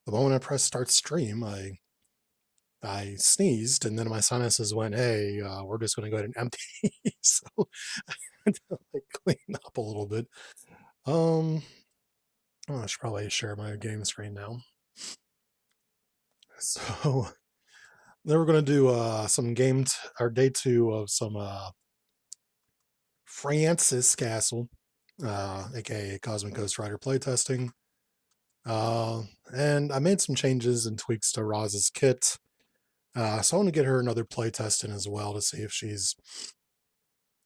the moment I pressed start stream, I sneezed, and then my sinuses went, "Hey, we're just going to go ahead and empty." So I had to like clean up a little bit. Um, oh, I should probably share my game screen now. So then we're going to do some our day 2 of some Francis Castle, aka Cosmic Ghost Rider playtesting. And I made some changes and tweaks to Roz's kit. So I want to get her another playtest in as well to see if she's,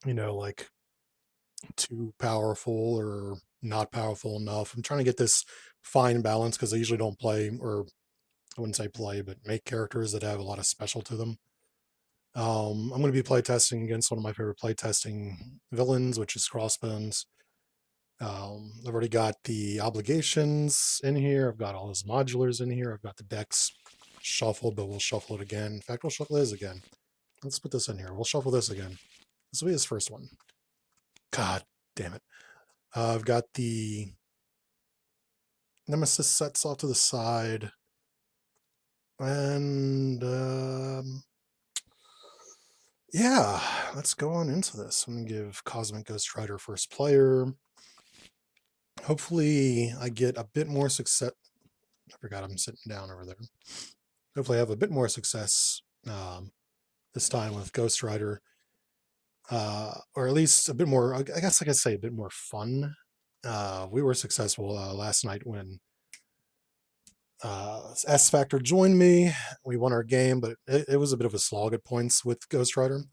like too powerful or not powerful enough. I'm trying to get this fine balance because I usually don't play, or I wouldn't say play, but make characters that have a lot of special to them. I'm going to be playtesting against one of my favorite playtesting villains, which is Crossbones. I've already got the obligations in here. I've got all his modulars in here. I've got the decks shuffled, but we'll shuffle it again. In fact, we'll shuffle this again. Let's put this in here. We'll shuffle this again. This will be his first one. God damn it. I've got the Nemesis sets off to the side. And yeah, let's go on into this. I'm going to give Cosmic Ghost Rider first player. Hopefully I get a bit more success. I forgot I'm sitting down over there. Hopefully I have a bit more success this time with Ghost Rider. Or at least a bit more, I guess I could say a bit more fun. We were successful last night when S Factor joined me. We won our game, but it was a bit of a slog at points with Ghost Rider.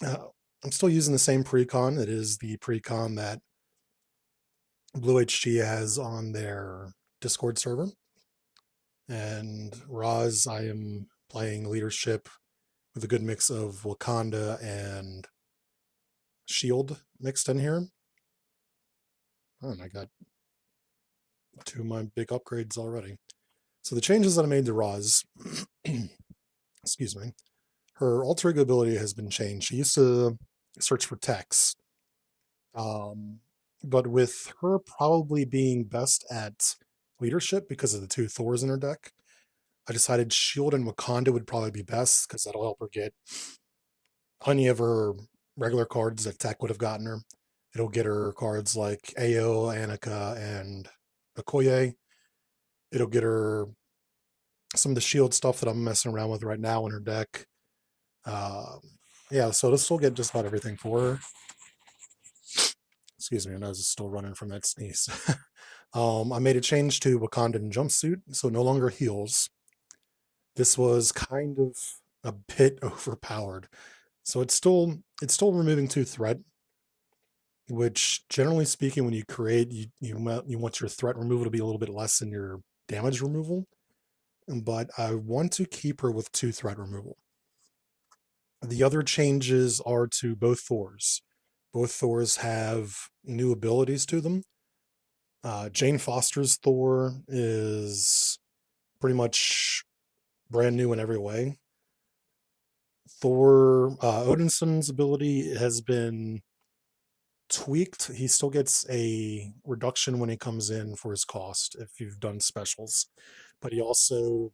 I'm still using the same precon. It is the precon that BlueHG has on their Discord server. And Roz, I am playing leadership with a good mix of Wakanda and Shield mixed in here. Oh, and I got 2 of my big upgrades already. So the changes that I made to Roz, excuse me, her alter ego ability has been changed. She used to search for text, but with her probably being best at leadership because of the 2 Thors in her deck, I decided Shield and Wakanda would probably be best because that'll help her get plenty of her regular cards that Tech would have gotten her. It'll get her cards like Ao, Annika, and Okoye. It'll get her some of the shield stuff that I'm messing around with right now in her deck. Yeah, so this will get just about everything for her. Excuse me, my nose is still running from that sneeze. I made a change to Wakandan jumpsuit, so no longer heals. This was kind of a bit overpowered. So it's still removing 2 threat, which generally speaking, when you create, you want your threat removal to be a little bit less than your damage removal. But I want to keep her with 2 threat removal. The other changes are to both Thors. Both Thors have new abilities to them. Jane Foster's Thor is pretty much brand new in every way. Thor Odinson's ability has been tweaked. He still gets a reduction when he comes in for his cost if you've done specials, but he also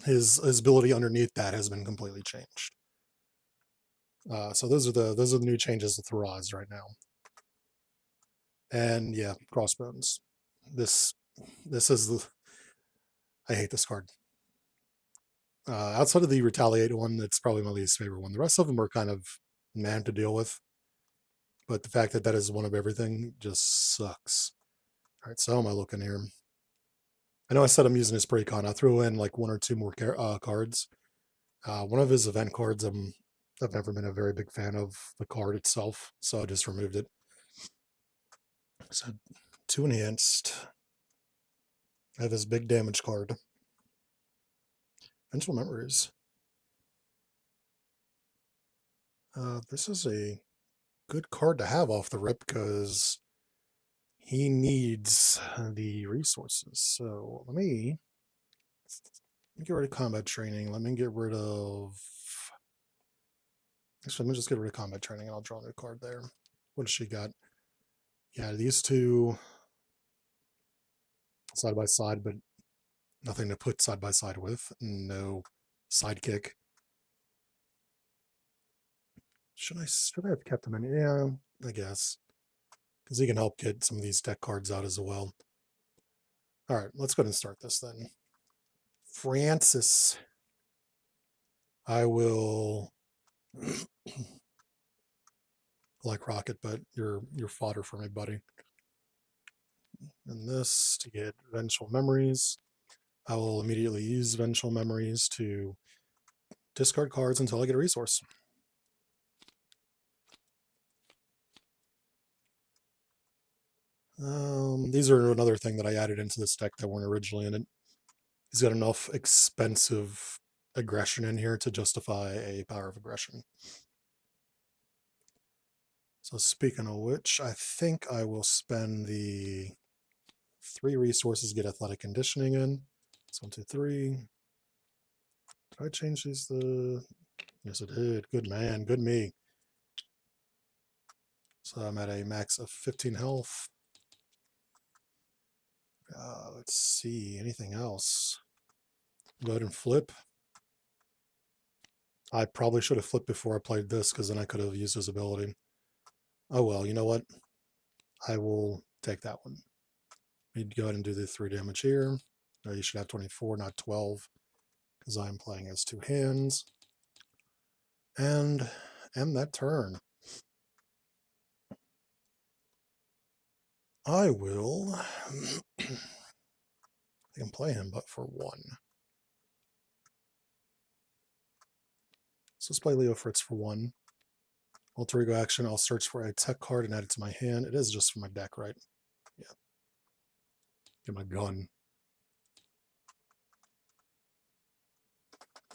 his ability underneath that has been completely changed. So those are the new changes with Roz right now. And yeah, Crossbones. This is the I hate this card. Outside of the Retaliate one, it's probably my least favorite one. The rest of them are kind of man to deal with, but the fact that that is one of everything just sucks. All right, so how am I looking here? I know I said I'm using his precon. I threw in like 1 or 2 more cards. One of his event cards, I've never been a very big fan of the card itself, so I just removed it. So 2 enhanced. I have his big damage card. Vengeful Memories. This is a good card to have off the rip because he needs the resources. So let me get rid of combat training. Let me get rid of. Actually, let me just get rid of combat training and I'll draw a new card there. What does she got? Yeah, these 2. side by side, but nothing to put side by side with. No sidekick. Should I have kept him in? Yeah, I guess. Because he can help get some of these deck cards out as well. All right, let's go ahead and start this then. Francis. I will like Rocket, but you're fodder for me, buddy. And this to get Vengeful Memories. I will immediately use Vengeful Memories to discard cards until I get a resource. These are another thing that I added into this deck that weren't originally in it. He's got enough expensive aggression in here to justify a Power of Aggression. So speaking of which, I think I will spend the 3 resources to get Athletic Conditioning in. It's 1, 2, 3. Did I change these? Yes, it did. Good man. Good me. So I'm at a max of 15 health. Let's see. Anything else? Go ahead and flip. I probably should have flipped before I played this, because then I could have used his ability. Oh well, you know what? I will take that one. Need to go ahead and do the 3 damage here. You should have 24, not 12, because I'm playing as 2 hands. And end that turn. I will. I can play him, but for 1. So let's play Leo Fritz for 1. Alter Ego action, I'll search for a tech card and add it to my hand. It is just for my deck, right? Yeah. Get my gun.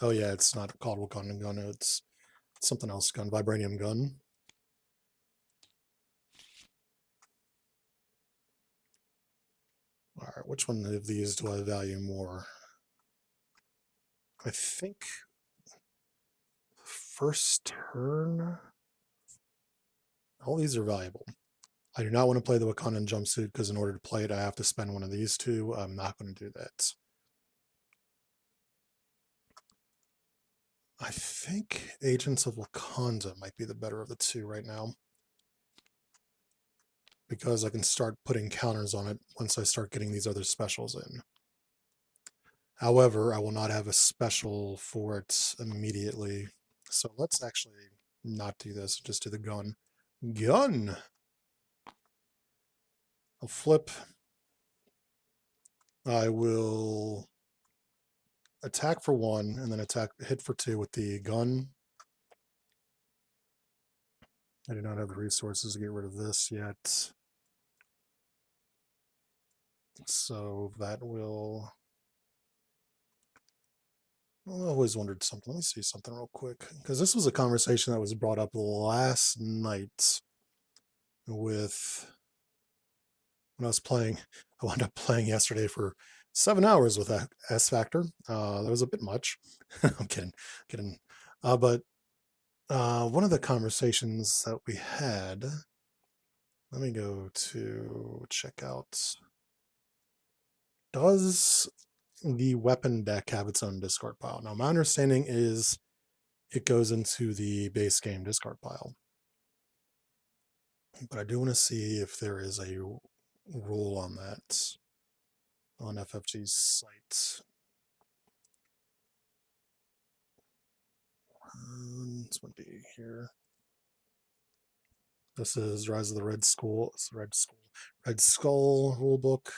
Oh yeah, it's not called Wakandan gun, it's something else gun, Vibranium gun. All right, which one of these do I value more? I think first turn. All these are valuable. I do not want to play the Wakandan jumpsuit, because in order to play it, I have to spend one of these 2. I'm not going to do that. I think Agents of Wakanda might be the better of the 2 right now, because I can start putting counters on it once I start getting these other specials in. However, I will not have a special for it immediately. So let's actually not do this, just do the gun. Gun! I'll flip. I will attack for 1 and then hit for 2 with the gun. I do not have the resources to get rid of this yet. So that will... I always wondered something. Let me see something real quick, because this was a conversation that was brought up last night with... when I was playing. I wound up playing yesterday for 7 hours with a S Factor. That was a bit much. I'm kidding. But one of the conversations that we had, let me go to check out. Does the weapon deck have its own discard pile? Now, my understanding is it goes into the base game discard pile. But I do want to see if there is a rule on that on FFG's site. This would be here. This is Rise of the Red Skull. It's the Red Skull rulebook.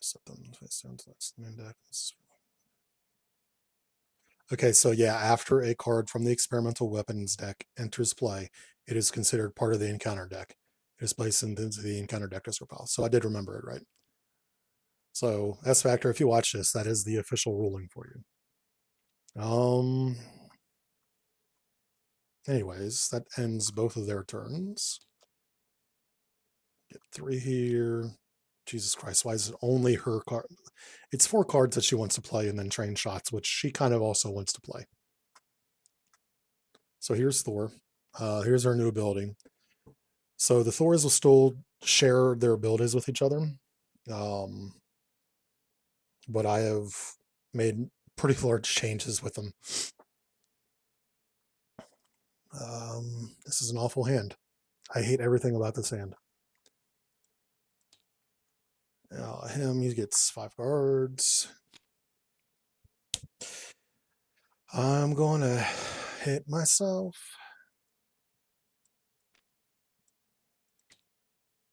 Set them face down to the main deck. Okay, so yeah, after a card from the experimental weapons deck enters play, it is considered part of the encounter deck. It is placed into the encounter deck discard pile. So I did remember it right. So S Factor, if you watch this, that is the official ruling for you. Anyways, that ends both of their turns. Get 3 here. Jesus Christ, why is it only her card? It's 4 cards that she wants to play and then train shots, which she kind of also wants to play. So here's Thor. Here's our new ability. So the Thors will still share their abilities with each other. Um, but I have made pretty large changes with them. This is an awful hand. I hate everything about this hand. Him, he gets 5 cards. I'm going to hit myself.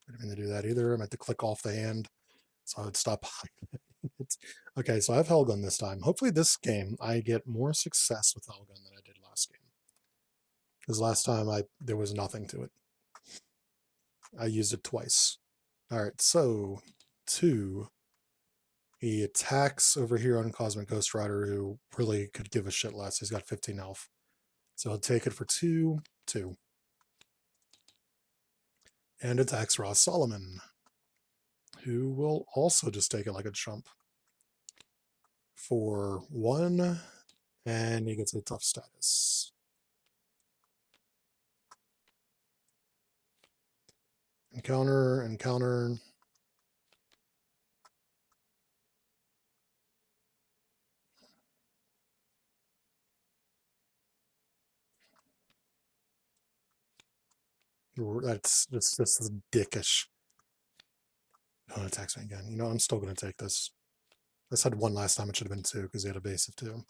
I didn't mean to do that either. I meant to click off the hand, so I would stop. Okay, so I have Hellgun this time. Hopefully this game I get more success with Hellgun than I did last game. Because last time there was nothing to it. I used it twice. Alright, so 2. He attacks over here on Cosmic Ghost Rider, who really could give a shit less. He's got 15 health. So he'll take it for 2, 2. And attacks Roz Solomon, who will also just take it like a chump for 1, and he gets a tough status. Encounter, encounter. That's just this is dickish. Oh, it attacks me again. You know, I'm still going to take this. This had 1 last time. It should have been 2 because he had a base of 2.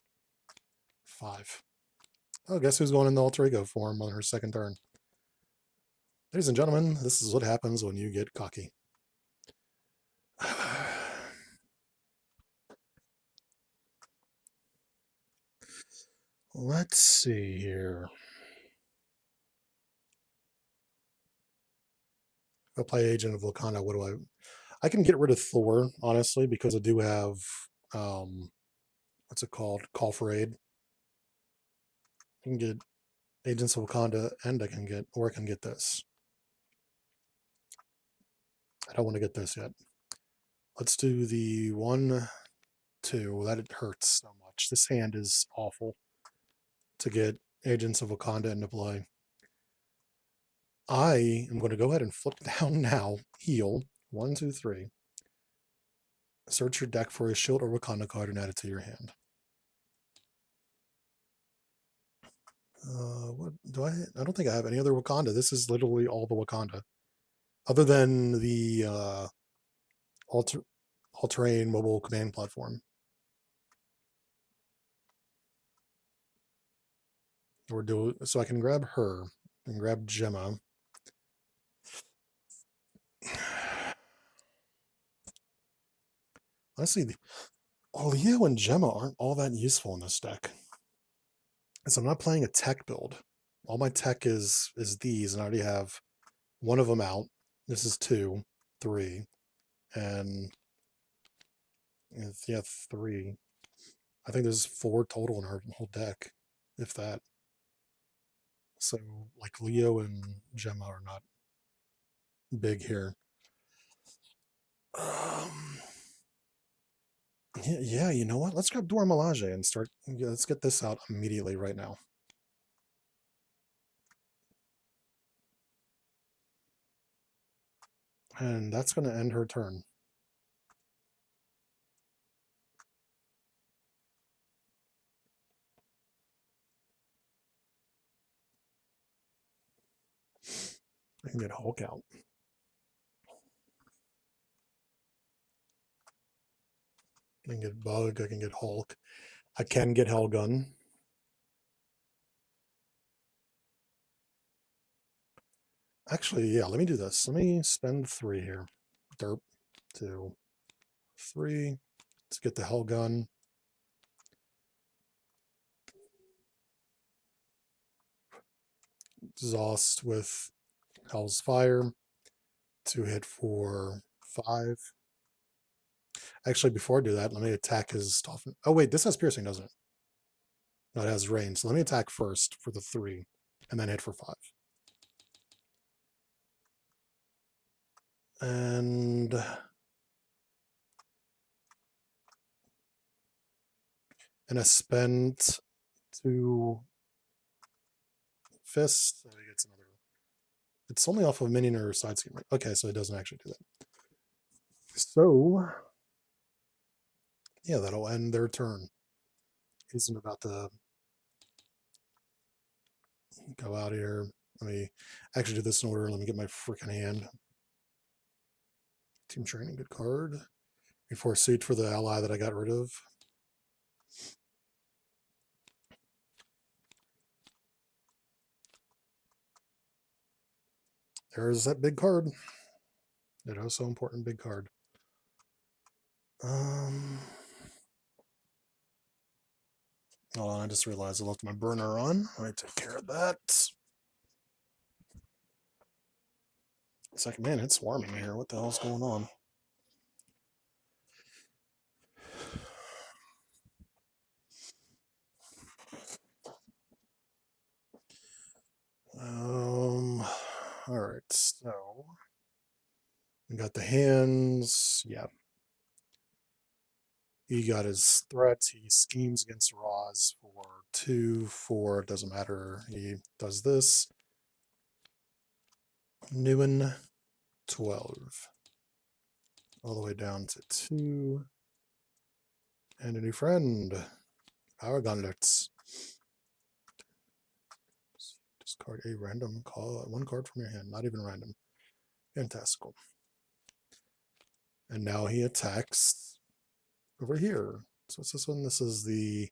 5. Oh, guess who's going in the alter ego form on her second turn? Ladies and gentlemen, this is what happens when you get cocky. Let's see here. If I play Agent of Wakanda, what do I can get rid of Thor, honestly, because I do have, what's it called? Call for Aid. I can get Agents of Wakanda, and I can get this. I don't want to get this yet. Let's do the 1, 2. That it hurts so much. This hand is awful to get Agents of Wakanda into play. I am going to go ahead and flip down now. Heal. 1, 2, 3. Search your deck for a shield or Wakanda card and add it to your hand. What do I don't think I have any other Wakanda. This is literally all the Wakanda. Other than the all-terrain mobile command platform. So I can grab her and grab Gemma. Honestly, Leo and Gemma aren't all that useful in this deck. So I'm not playing a tech build. All my tech is these, and I already have 1 of them out. This is 2, 3, and yeah, 3. I think there's 4 total in our whole deck, if that. So like Leo and Gemma are not big here. Yeah, you know what? Let's grab Dora Milaje and start. Let's get this out immediately right now. And that's going to end her turn. I can get Hulk out. I can get Bug. I can get Hulk. I can get Hellgun. Actually, yeah, let me do this. Let me spend 3 here. Derp. 2, 3. Let's get the Hellgun. Exhaust with Hell's Fire. 2 hit for 5. Actually, before I do that, let me attack his stuff. Oh, wait, this has piercing, doesn't it? No, it has range. So let me attack first for the 3, and then hit for 5. And I spent 2 fist. So he gets another. It's only off of minion or side scheme. Okay, so it doesn't actually do that. So yeah, that'll end their turn. Isn't about to go out here. Let me actually do this in order. Let me get my freaking hand. Team training, good card. Before suit for the ally that I got rid of. There's that big card. That also important big card. Hold on, I just realized I left my burner on. Let me take care of that. It's like, man, it's warm in here. What the hell's going on? All right, so we got the hands. Yeah. He got his threats. He schemes against Roz for 2, 4. It doesn't matter. He does this. Newen 12. All the way down to 2. And a new friend. Power Gauntlets. Discard a random call. 1 card from your hand. Not even random. Fantastical. And now he attacks over here. So what's this one? This is the,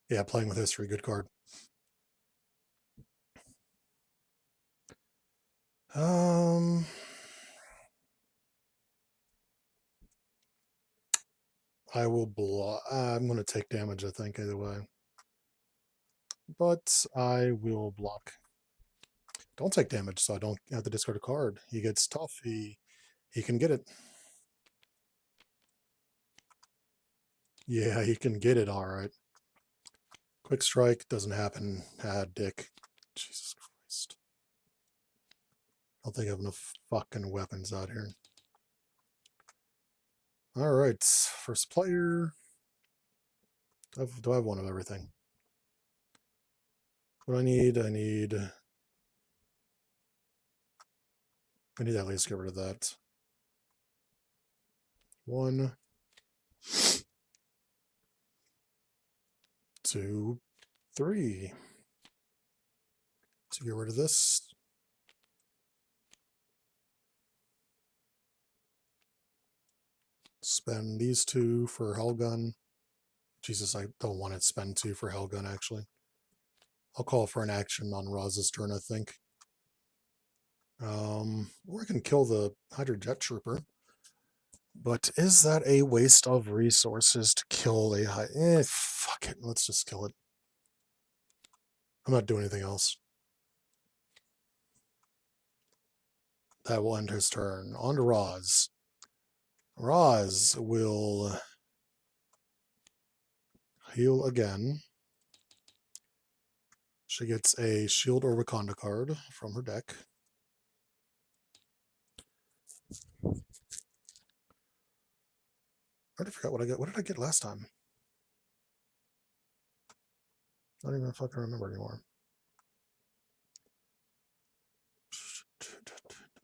yeah, Playing with History. Good card. I will block. I'm going to take damage, I think, either way. But I will block. Don't take damage, so I don't have to discard a card. He gets tough. He can get it. Yeah, he can get it, all right. Quick strike doesn't happen. Dick. Jesus Christ. I don't think I have enough fucking weapons out here. All right, first player. Do I have one of everything? What do I need? I need to at least get rid of that. 1, 2, 3. To get rid of this. Spend these 2 for Hellgun. Jesus, I don't want to spend 2 for Hellgun, actually. I'll call for an action on Roz's turn, I think. Or I can kill the Hydra Jet Trooper. But is that a waste of resources to kill a fuck it. Let's just kill it. I'm not doing anything else. That will end his turn. On to Roz. Roz will heal again. She gets a Shield or Wakanda card from her deck. I already forgot what I got. What did I get last time? I don't even fucking remember anymore.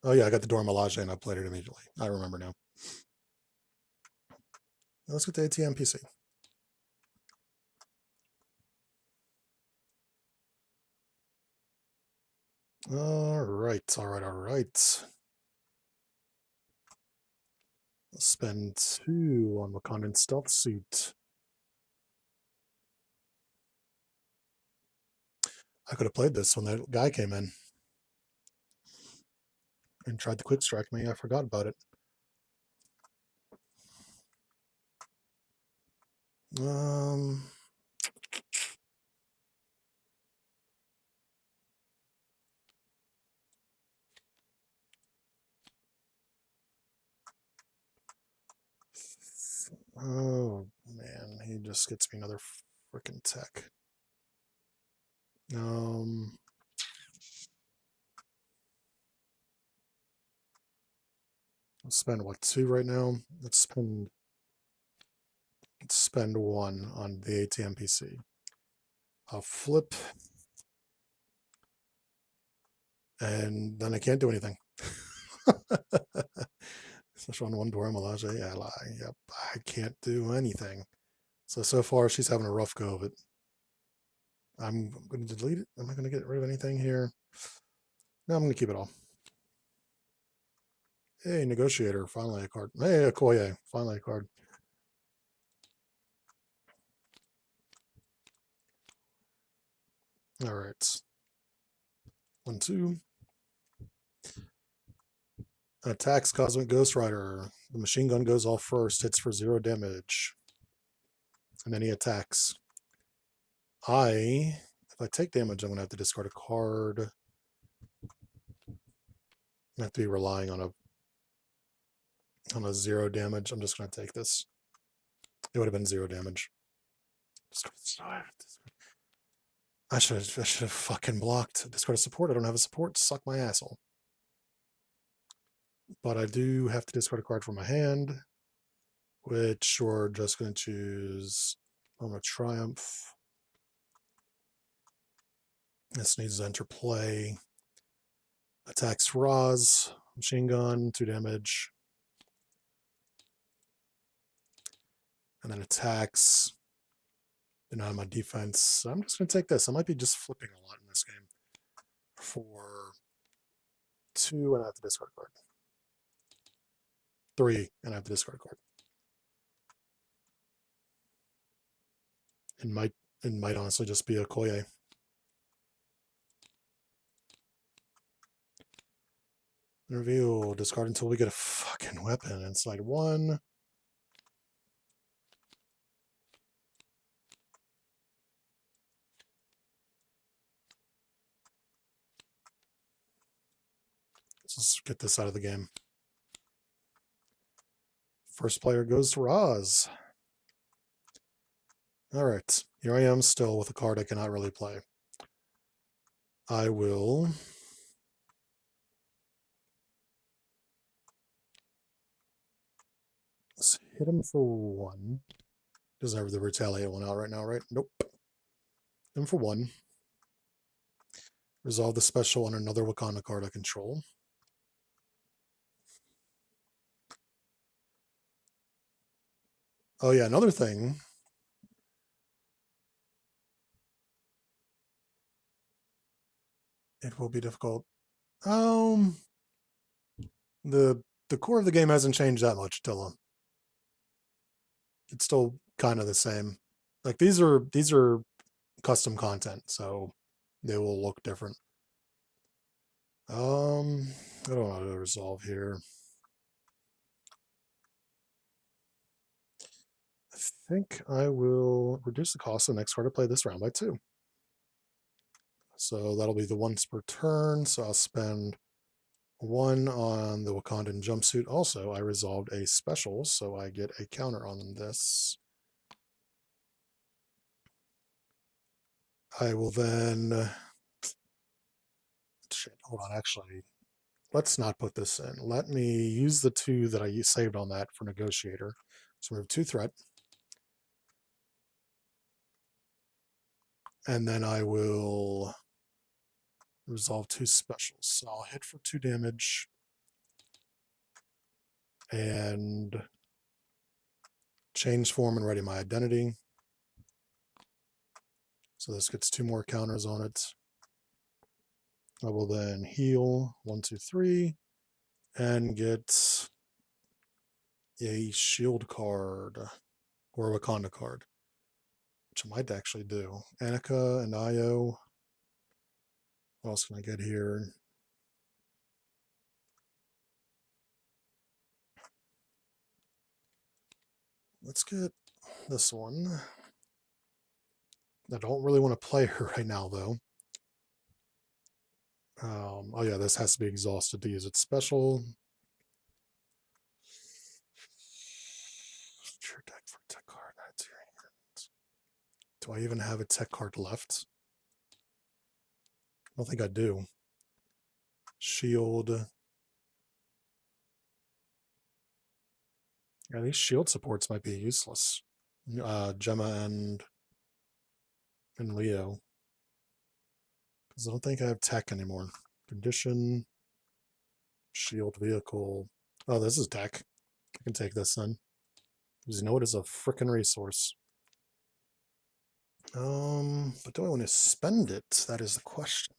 Oh yeah, I got the Dora Milaje and I played it immediately. I remember now. Let's get the ATM PC. All right. Let's spend 2 on Wakandan Stealth Suit. I could have played this when that guy came in and tried to quick strike me. I forgot about it. Oh man, he just gets me another freaking tech. Let's spend what, 2 right now? Let's spend 1 on the ATM PC. I'll flip And then I can't do anything. Especially on one door, Melage ally. Yep, I can't do anything. So far she's having a rough go of it. I'm going to delete it. Am I going to get rid of anything here? No, I'm going to keep it all. Hey, Negotiator, finally a card. Hey, Okoye, finally a card. All right. 1, 2. Attacks Cosmic Ghost Rider. The machine gun goes off first, hits for 0 damage. And then he attacks. If I take damage, I'm going to have to discard a card. I have to be relying on a 0 damage. I'm just going to take this. It would have been 0 damage. I should have fucking blocked. Discard a support. I don't have a support. Suck my asshole. But I do have to discard a card from my hand, which we're just going to choose Moment of Triumph. This needs to enter play. Attacks Roz. Machine gun, 2 damage. And then attacks. Deny my defense. I'm just going to take this. I might be just flipping a lot in this game. For 2, and I have to discard a card. 3, and I have to discard a card. It might honestly just be a Koye. Reveal. Discard until we get a fucking weapon inside 1. Let's just get this out of the game. First player goes to Roz. All right, here I am still with a card I cannot really play. I will let's hit him for 1. Doesn't have the retaliate one out right now, right? Nope. Hit him for 1. Resolve the special on another Wakanda card I control. Oh yeah, another thing. It will be difficult. The core of the game hasn't changed that much, Dilla. It's still kind of the same. Like these are custom content, so they will look different. I don't know how to resolve here. I think I will reduce the cost of the next card to play this round by 2. So that'll be the once per turn. So I'll spend 1 on the Wakandan jumpsuit. Also, I resolved a special, so I get a counter on this. I will then... Shit, hold on, actually. Let's not put this in. Let me use the 2 that I saved on that for Negotiator. So we have 2 threat. And then I will resolve 2 specials. So I'll hit for 2 damage. And change form and ready my identity. So this gets 2 more counters on it. I will then heal 1, 2, 3 and get a shield card or a Wakanda card, which I might actually do. Annika and Io. What else can I get here? Let's get this one. I don't really want to play her right now, though. Oh yeah, this has to be exhausted to use its special. Your deck for tech card. That's your hand. Do I even have a tech card left? I don't think I do. Shield. Yeah, these shield supports might be useless. Gemma and Leo. Because I don't think I have tech anymore. condition, shield vehicle. Oh, this is tech. I can take this then. Because you know it is a frickin' resource. But do I want to spend it? That is the question.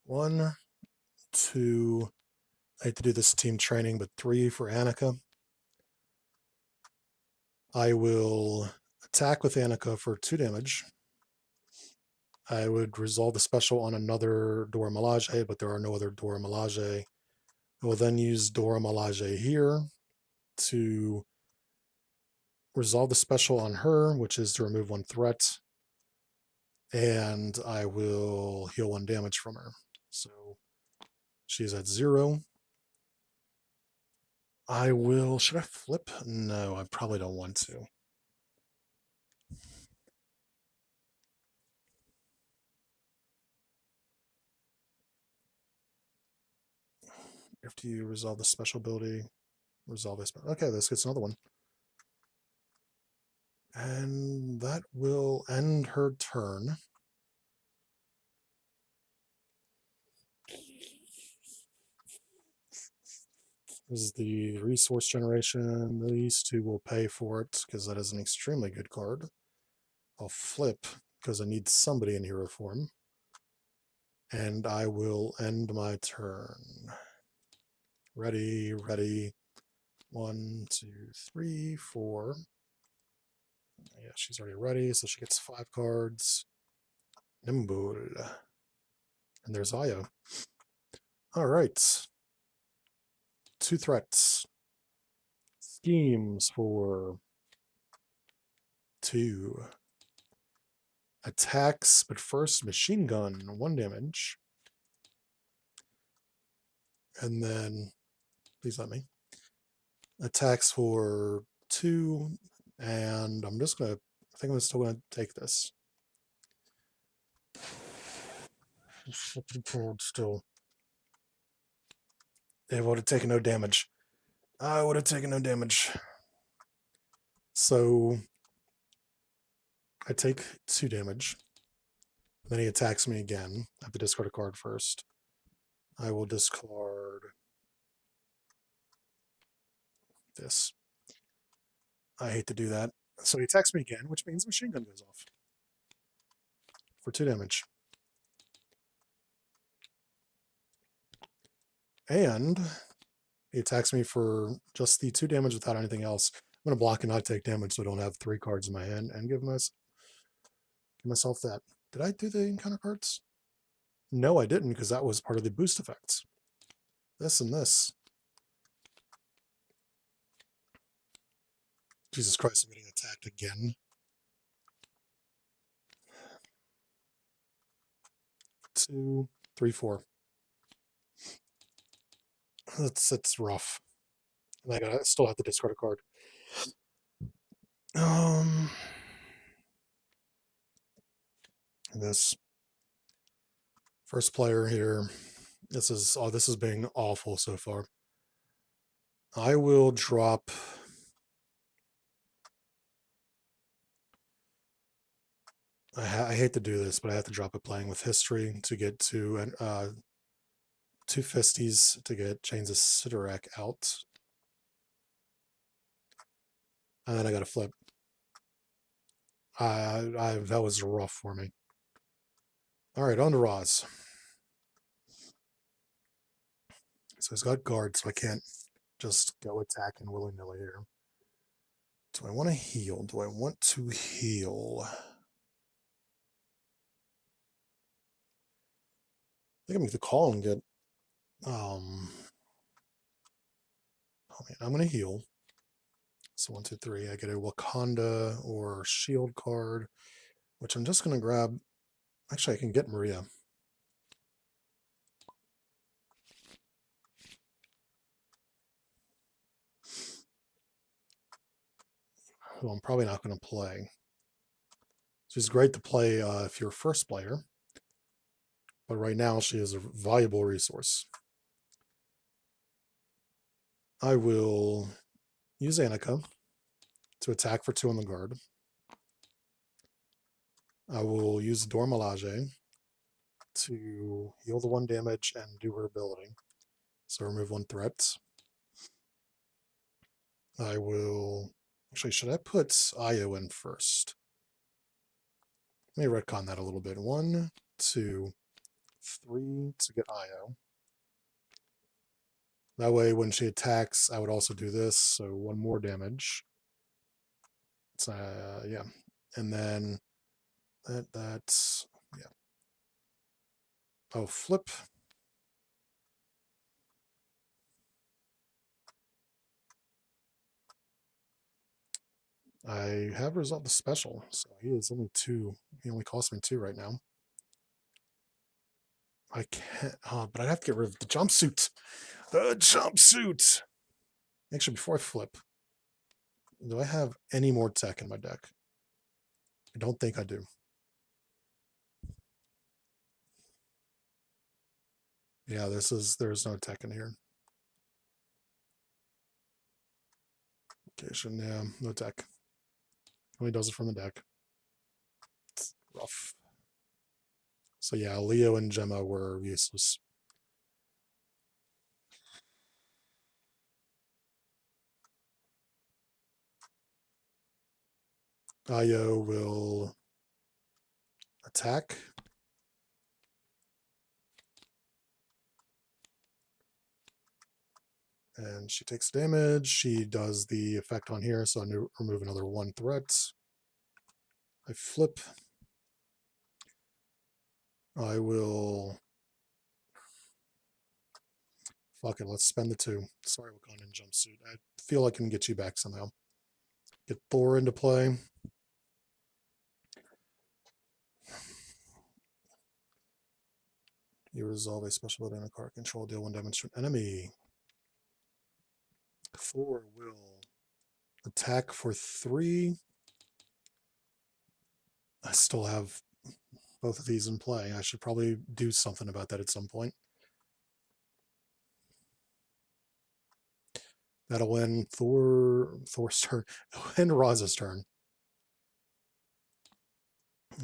1, 2. I hate to do this team training, but 3 for Annika. I will attack with Annika for 2 damage. I would resolve the special on another Dora Milaje, but there are no other Dora Milaje. I will then use Dora Milaje here to resolve the special on her, which is to remove 1 threat. And I will heal 1 damage from her. So she's at 0. I will... Should I flip? No, I probably don't want to. After you resolve the special ability, resolve this. Okay, this gets another one. And that will end her turn. This is the resource generation. These 2 will pay for it because that is an extremely good card. I'll flip because I need somebody in hero form. And I will end my turn. Ready, ready. 1, 2, 3, 4. Yeah, she's already ready, so she gets 5 cards. Nimble. And there's Io. All right. 2 threats. Schemes for 2. Attacks, but first machine gun, 1 damage. And then, please let me. Attacks for 2, and I'm just gonna, I think I'm still gonna take this. Still. They would have taken no damage. I would have taken no damage. So I take 2 damage. Then he attacks me again. I have to discard a card first. I will discard this. I hate to do that. So he attacks me again, which means machine gun goes off for 2 damage. And he attacks me for just the 2 damage without anything else. I'm going to block and not take damage so I don't have 3 cards in my hand and give myself that. Did I do the encounter cards? No, I didn't, because that was part of the boost effects. This and this. Jesus Christ, I'm getting attacked again. 2, 3, 4. It's rough. And I still have to discard a card. This first player here. This is being awful so far. I will drop. I hate to do this, but I have to drop a playing with history to get to 2 Fisties to get Chains of Sidorak out. And then I got to flip. That was rough for me. All right, on to Roz. So he's got guard, so I can't just go attacking willy-nilly here. Do I want to heal? Do I want to heal? I think I'm going to call and get... Oh man, I'm going to heal. So 1, 2, 3. I get a Wakanda or Shield card, which I'm just going to grab. Actually, I can get Maria. Who I'm probably not going to play. She's great to play if you're a first player, but right now she is a valuable resource. I will use Annika to attack for 2 on the guard. I will use Dora Milaje to heal the 1 damage and do her ability. So remove 1 threat. I will... Actually, should I put Io in first? Let me retcon that a little bit. 1, 2, 3 to get Io. That way, when she attacks, I would also do this, so 1 more damage. It's, yeah. And then that's, yeah. Oh, flip. I have resolved the special, so he is only 2. He only costs me 2 right now. I can't, but I'd have to get rid of the jumpsuit. The jumpsuit! Actually, before I flip, do I have any more tech in my deck? I don't think I do. Yeah, there's no tech in here. Location, yeah, no tech. Only does it from the deck. It's rough. So yeah, Leo and Gemma were useless. Io will attack. And she takes damage. She does the effect on here, so I remove another 1 threat. I flip. I will... Fuck it, let's spend the 2. Sorry, Wakandan jumpsuit. I feel I can get you back somehow. Get Thor into play. You resolve a special ability on a card control, deal 1 damage to an enemy. Thor will attack for 3. I still have both of these in play. I should probably do something about that at some point. That'll end Thor's turn. It'll end Roz's turn.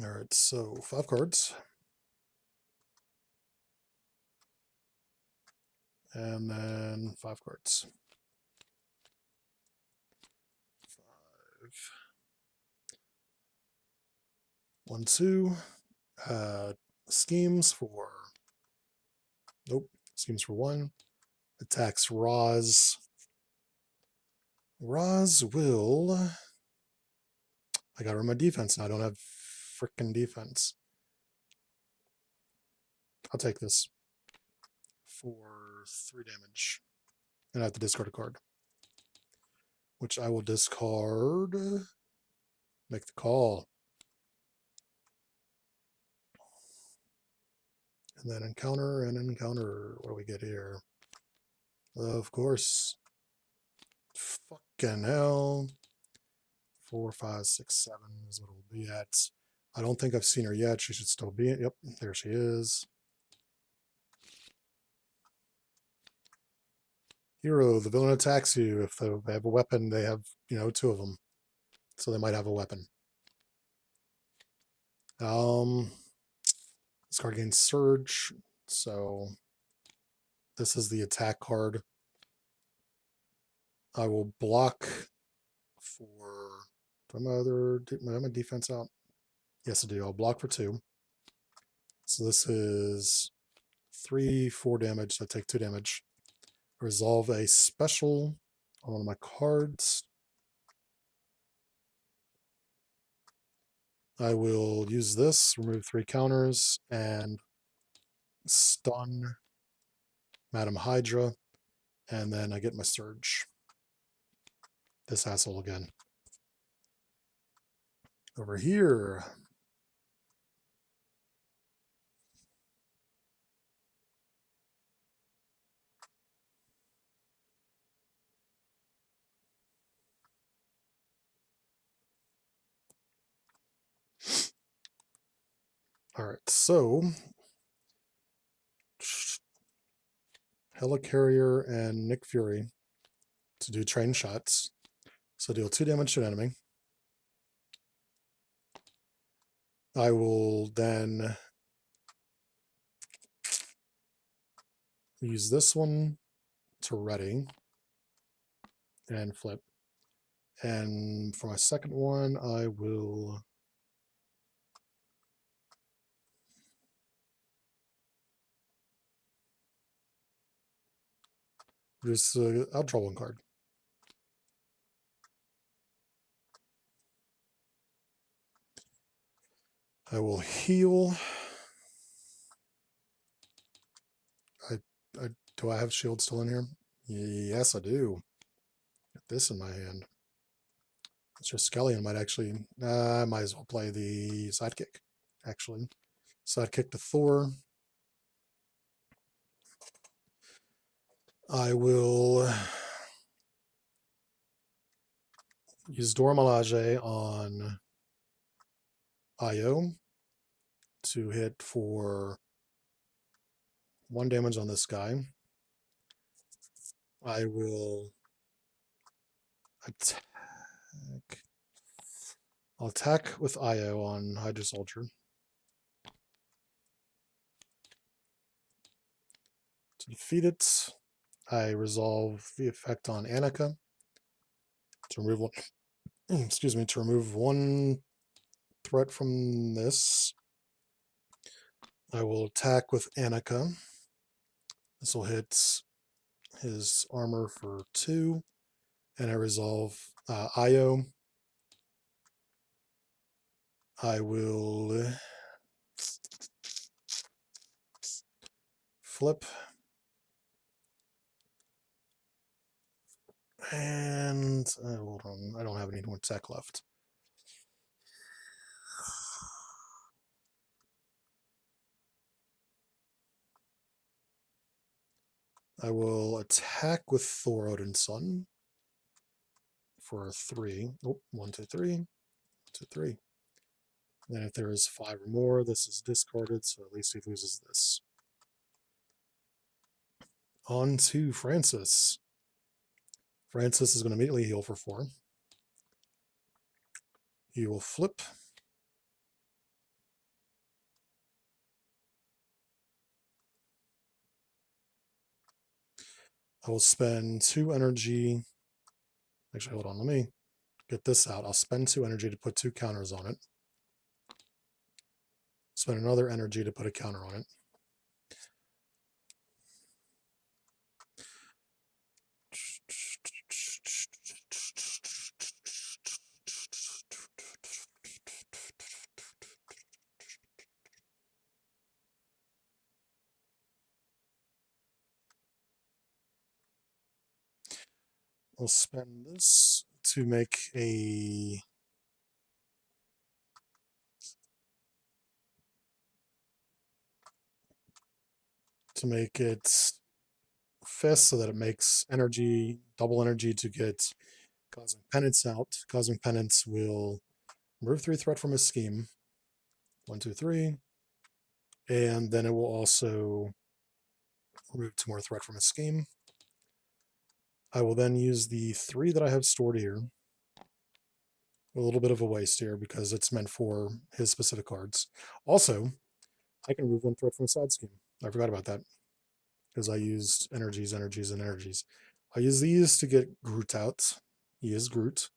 All right, so 5 cards. And then 5 cards. 5. 1, 2. Schemes for... Nope. Schemes for 1. Attacks Roz. Roz will... I got rid of my defense now. I don't have frickin' defense. I'll take this for 3 damage. And I have to discard a card, which I will discard. Make the call. And then encounter and encounter. What do we get here? Of course. Fucking hell. 4, 5, 6, 7 is what it'll be at. I don't think I've seen her yet. She should still be. Yep, there she is. Hero, the villain attacks you. If they have a weapon, they have, 2 of them. So they might have a weapon. This card gains Surge. So this is the attack card. I will block for... Do I have my defense out? Yes, I do. I'll block for 2. So this is 3, 4 damage. So I take 2 damage. Resolve a special on one of my cards. I will use this, remove 3 counters, and stun Madam Hydra. And then I get my Surge. This asshole again. Over here. All right, so Helicarrier and Nick Fury to do train shots. So deal 2 damage to an enemy. I will then use this one to ready and flip. And for my second one, I will just, I'll draw one card. I will heal. Do I have shield still in here? Yes, I do. Get this in my hand. Mr. Skellion might actually, I might as well play the sidekick, actually. Sidekick to Thor. I will use Dora Milaje on Io to hit for 1 damage on this guy. I will attack. I'll attack with Io on Hydra Soldier. To defeat it, I resolve the effect on Annika to remove one. Excuse me, to remove 1 threat from this. I will attack with Annika. This will hit his armor for 2, and I resolve Io. I will flip, and hold on, I don't have any more tech left. I will attack with Thor Odin's Son for 3. Oh, 1, 2, 3. 1, 2, 3. Then if there is 5 or more, this is discarded, so at least he loses this. On to Francis. Francis is going to immediately heal for 4. He will flip. I will spend 2 energy. Actually, hold on, let me get this out. I'll spend 2 energy to put 2 counters on it. Spend another energy to put a counter on it. I'll spend this to make a it fist so that it makes energy, double energy to get Cosmic Penance out. Cosmic Penance will remove 3 threat from his scheme. 1, 2, 3. And then it will also remove 2 more threat from his scheme. I will then use the 3 that I have stored here. A little bit of a waste here because it's meant for his specific cards. Also, I can remove 1 threat from a side scheme. I forgot about that because I used energies, energies, and energies. I use these to get Groot out. He is Groot.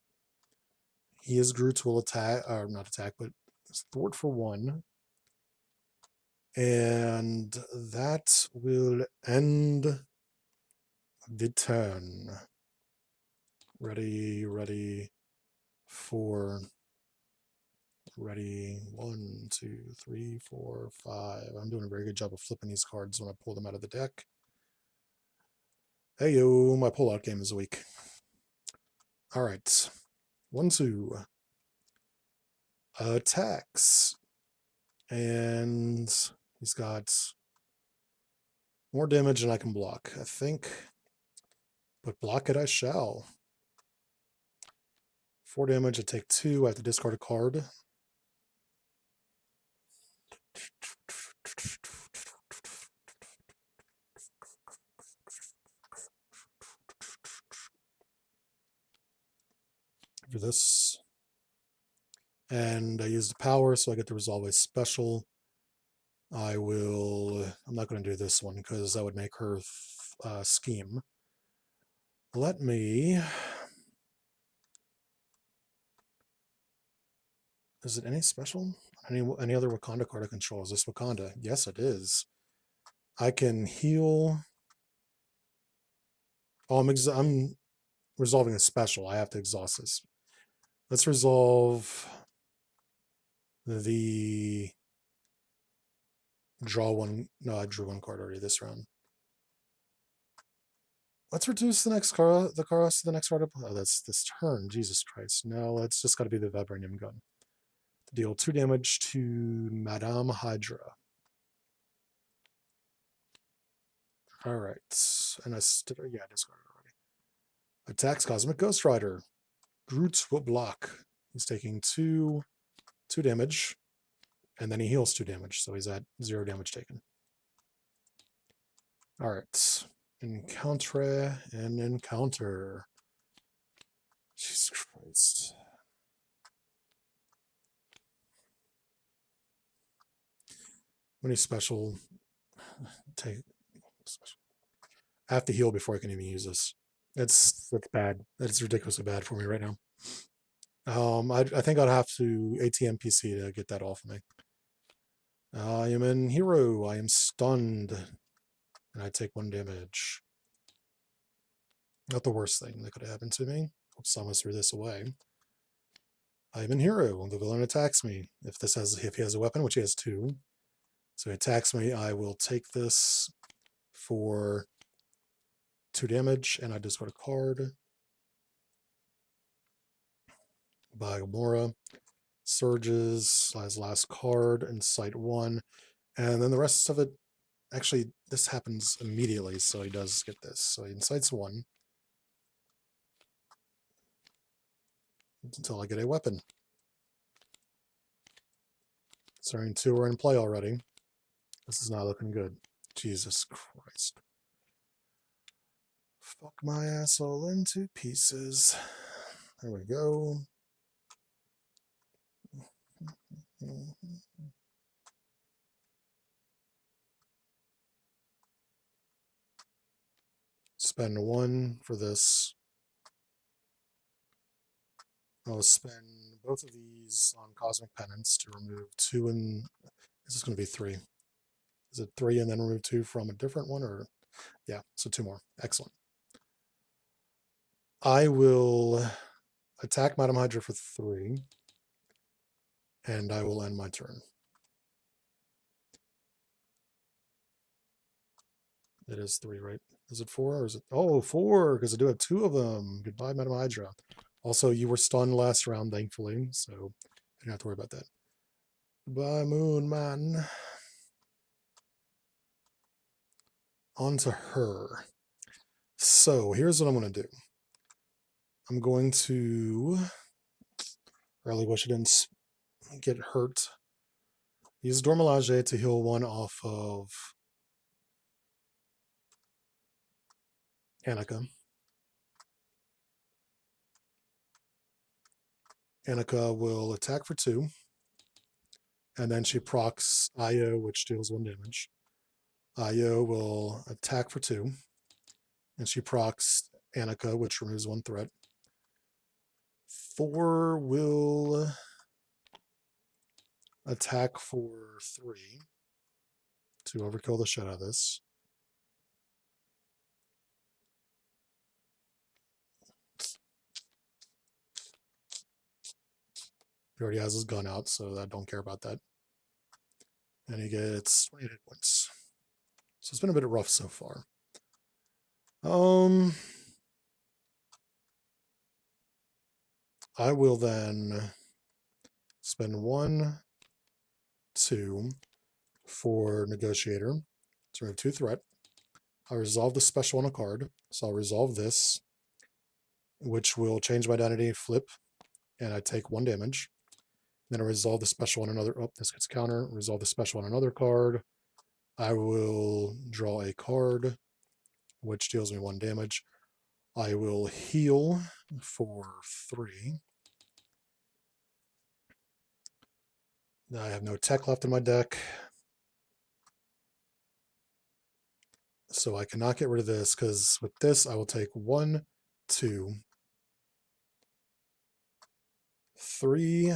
Groot will attack, or not attack, but thwart for 1. And that will end the turn. Ready, ready, 4. Ready, 1, 2, 3, 4, 5. I'm doing a very good job of flipping these cards when I pull them out of the deck. Hey yo, my pullout game is weak. All right, 1, 2. Attacks. And he's got more damage than I can block, I think. But block it I shall. 4 damage, I take 2. I have to discard a card. Do this. And I use the power, so I get to resolve a special I'm not going to do this one because that would make her scheme. Let me, is it any special? Any other Wakanda card I control? Is this Wakanda? Yes, it is. I can heal. Oh, I'm resolving a special. I have to exhaust this. Let's resolve the draw one. No, I drew one card already this round. Let's reduce the next cost to the next card. Oh, that's this turn. Jesus Christ. No, it's just got to be the Vibranium gun. Deal 2 damage to Madame Hydra. All right. And I discarded already. Attacks Cosmic Ghost Rider. Groot will block. He's taking 2 damage. And then he heals 2 damage. So he's at 0 damage taken. All right. Encounter and encounter. Jesus Christ. Many special take. Special. I have to heal before I can even use this. That's bad. That's ridiculously bad for me right now. I think I'd have to ATM PC to get that off of me. I am in hero. I am stunned. And I take 1 damage. Not the worst thing that could have happened to me. Hope someone threw this away. I am in hero. The villain attacks me. If he has a weapon, which he has 2. So he attacks me, I will take this for 2 damage, and I discard a card. By Gamora. Surges, his last card, Incite 1. And then the rest of it, actually, this happens immediately, so he does get this. So he incites 1. Until I get a weapon. Turn 2 are in play already. This is not looking good. Jesus Christ. Fuck my asshole into pieces. There we go. Spend 1 for this. I'll spend both of these on Cosmic Penance to remove 2 and... This is going to be 3. Is it 3 and then remove 2 from a different one? Or yeah, so 2 more. Excellent. I will attack Madame Hydra for 3. And I will end my turn. It is 3, right? Is it 4 or is it... Oh, 4, because I do have 2 of them. Goodbye, Madame Hydra. Also, you were stunned last round, thankfully, so I didn't have to worry about that. Goodbye, Moon Man. On to her. So, here's what I'm going to do. I'm going to... I really wish I didn't get hurt. Use Dormelage to heal 1 off of Annika. Annika will attack for 2. And then she procs Io, which deals 1 damage. Io will attack for 2. And she procs Annika, which removes 1 threat. 4 will attack for 3 to overkill the shit out of this. He already has his gun out, so I don't care about that. And he gets 28 hit points. So it's been a bit rough so far. I will then spend 1, 2 for Negotiator to remove 2 threat. I resolve the special on a card, so I'll resolve this, which will change my identity, flip, and I take 1 damage. Then I resolve the special on another. Oh, this gets counter. Resolve the special on another card. I will draw a card, which deals me 1 damage. I will heal for 3. I have no tech left in my deck. So I cannot get rid of this, because with this I will take 1, 2, 3,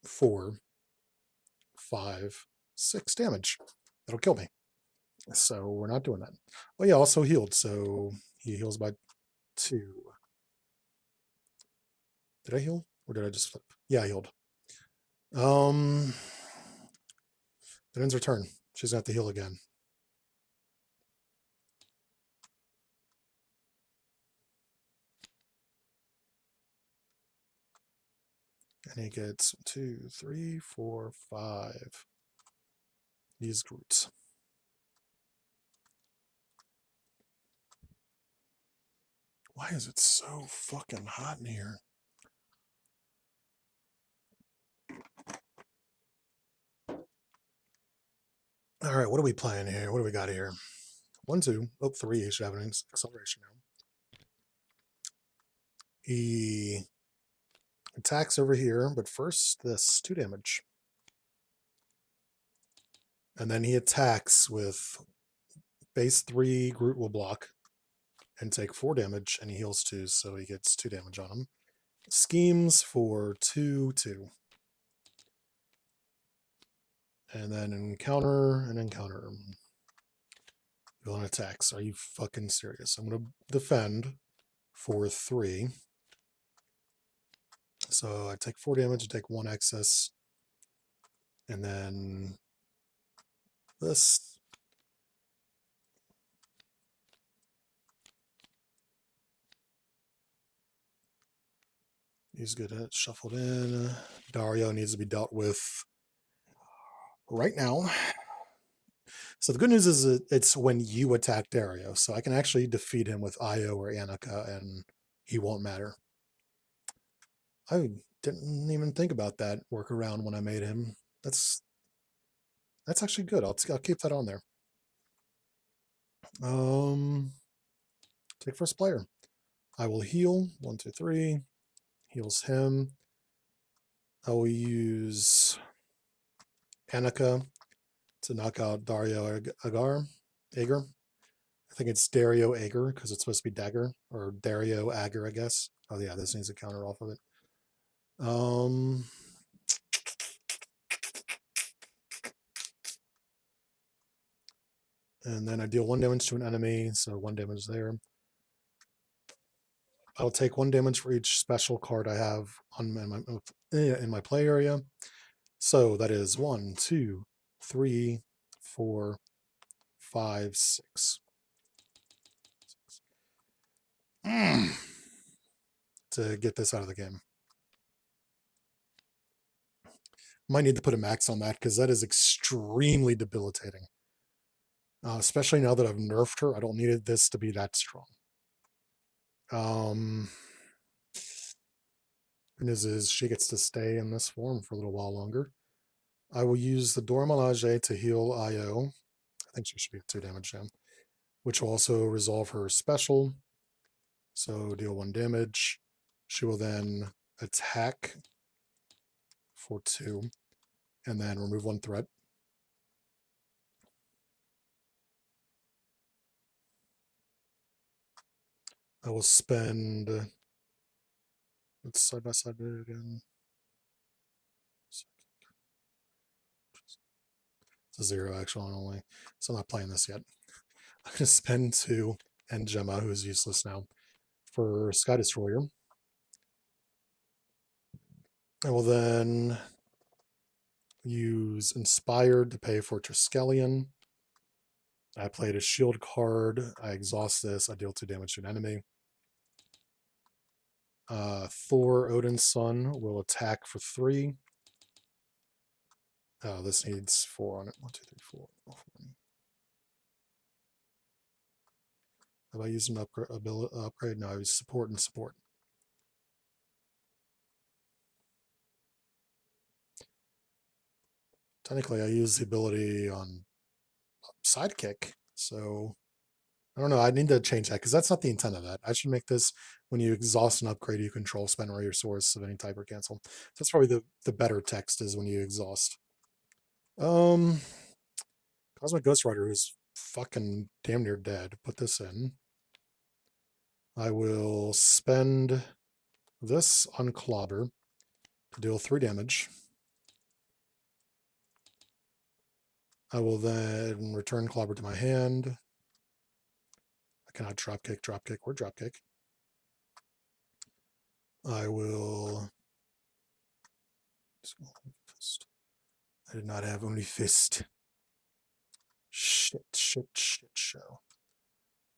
4, 5, 6 damage. That'll kill me. So we're not doing that. Oh yeah, also healed. So he heals by 2. Did I heal? Or did I just flip? Yeah, I healed. That ends her turn. She's gonna have to heal again. And he gets 2, 3, 4, 5. These Groots. Why is it so fucking hot in here? All right, what are we playing here? What do we got here? 1, 2, 3. He should have an acceleration now. He attacks over here, but first this 2 damage. And then he attacks with base 3. Groot will block and take 4 damage, and he heals 2, so he gets 2 damage on him. Schemes for 2, 2. And then encounter and encounter. Villain attacks. Are you fucking serious? I'm going to defend for 3. So I take 4 damage, I take 1 excess. And then this. He's good at shuffled in. Dario needs to be dealt with right now. So the good news is it's when you attack Dario. So I can actually defeat him with Io or Annika, and he won't matter. I didn't even think about that workaround when I made him. That's actually good. I'll keep that on there. Take first player. I will heal. 1, 2, 3. Heals him. I will use Annika to knock out Dario Agar. I think it's Dario Agar because it's supposed to be Dagger, or Dario Agar, I guess. Oh yeah, this needs a counter off of it. And then I deal 1 damage to an enemy, so 1 damage there. I'll take 1 damage for each special card I have in my play area. So that is 1, 2, 3, 4, 5, 6. To get this out of the game. Might need to put a max on that because that is extremely debilitating. Especially now that I've nerfed her, I don't need this to be that strong. Good news is she gets to stay in this form for a little while longer. I will use the Dora Milaje to heal Io. I think she should be at 2 damage now, which will also resolve her special. So deal 1 damage. She will then attack for 2 and then remove 1 threat. I will spend. Let's side by side it again. It's a 0 actual only, so I'm not playing this yet. I'm going to spend 2 and Gemma, who is useless now, for Sky Destroyer. I will then use Inspired to pay for Triskelion. I played a shield card. I exhaust this. I deal 2 damage to an enemy. Thor, Odin's son, will attack for 3. Oh, this needs 4 on it. 1, 2, 3, 4. Have I used an upgrade? No, I use support and support. Technically, I use the ability on Sidekick, so I don't know. I need to change that because that's not the intent of that. I should make this when you exhaust an upgrade, you control, spend, or your source of any type or cancel. That's probably the better text is when you exhaust. Card Cosmic Ghost Rider, who's fucking damn near dead. Put this in. I will spend this on Clobber to deal 3 damage. I will then return Clobber to my hand. I cannot dropkick. Or dropkick. I will. I did not have only fist. Shit show.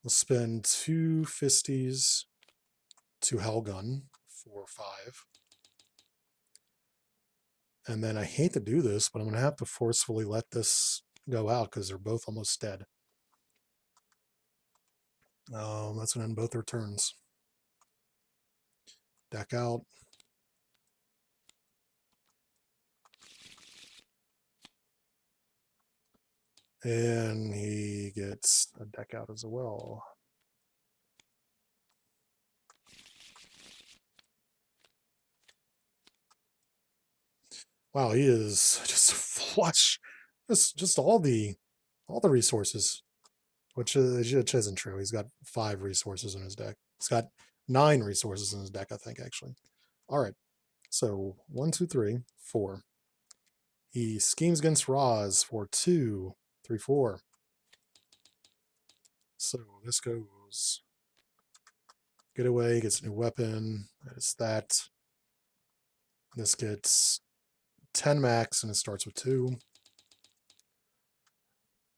We'll spend 2 fisties to Hellgun for 5. And then I hate to do this, but I'm going to have to forcefully let this go out because they're both almost dead. That's going to end both their turns. Deck out. And he gets a deck out as well. Wow, he is just flush. Just all the resources, which isn't true. He's got 5 resources in his deck. He's got 9 resources in his deck, I think, actually. All right. So 1, 2, 3, 4. He schemes against Roz for 2, 3, 4. So this goes. Get away, gets a new weapon. That is that. This gets 10 max and it starts with 2.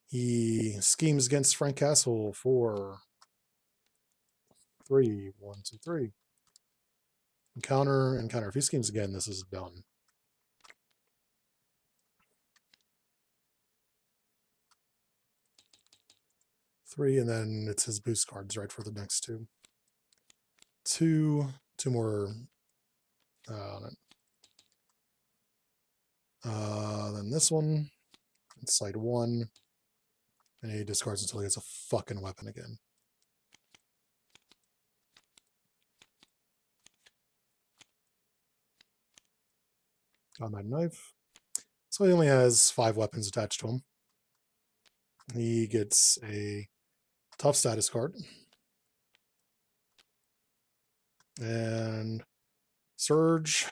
He schemes against Frank Castle for 3, 1, 2, 3. Encounter. If he schemes again, this is done. Three, and then it's his boost cards right for the next 2. 2 more. Then this one, side 1, and he discards until he gets a fucking weapon again. Combat knife. So he only has 5 weapons attached to him. He gets a tough status card. And Surge.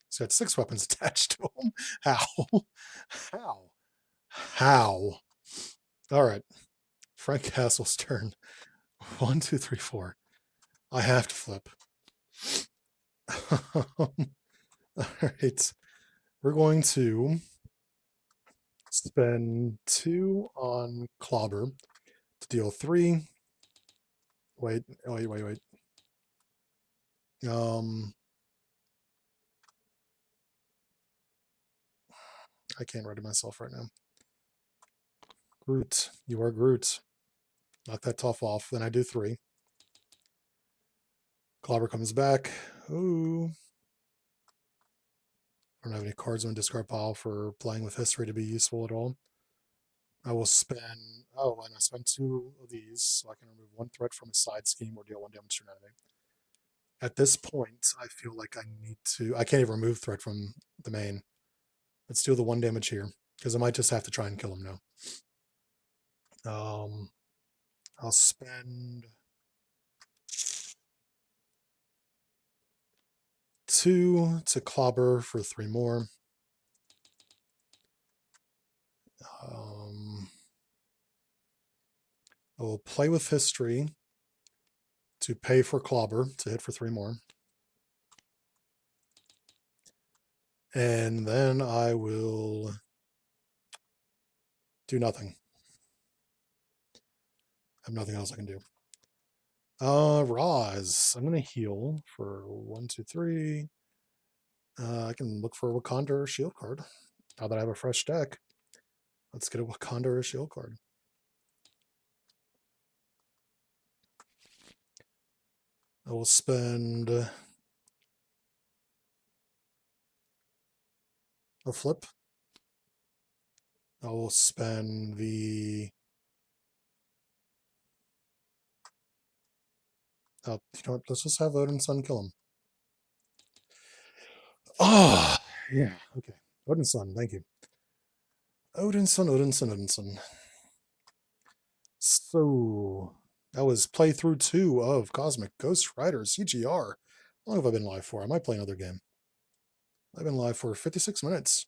He's got 6 weapons attached to him. How? All right. Frank Castle's turn. 1, 2, 3, 4. I have to flip. All right. We're going to spend 2 on Clobber to deal 3. Wait. I can't ready myself right now. Groot. You are Groot. Knock that tough off. Then I do 3. Clobber comes back. Ooh. I don't have any cards on discard pile for playing with history to be useful at all. I will spend. Oh, and I spend 2 of these so I can remove 1 threat from a side scheme or deal 1 damage to an enemy. At this point, I feel like I need to. I can't even remove threat from the main. Let's do the 1 damage here because I might just have to try and kill him now. I'll spend 2 to Clobber for 3 more. I will play with history to pay for Clobber to hit for 3 more. And then I will do nothing. I have nothing else I can do. Roz. I'm going to heal for 1, 2, 3. I can look for a Wakanda or shield card. Now that I have a fresh deck, let's get a Wakanda or shield card. I will spend a flip. I will spend the. Oh, you know what? Let's just have Odin Sun kill him. Oh, yeah. Okay. Odin Sun, thank you. Odinson. So, that was playthrough 2 of Cosmic Ghost Rider CGR. How long have I been live for? I might play another game. I've been live for 56 minutes.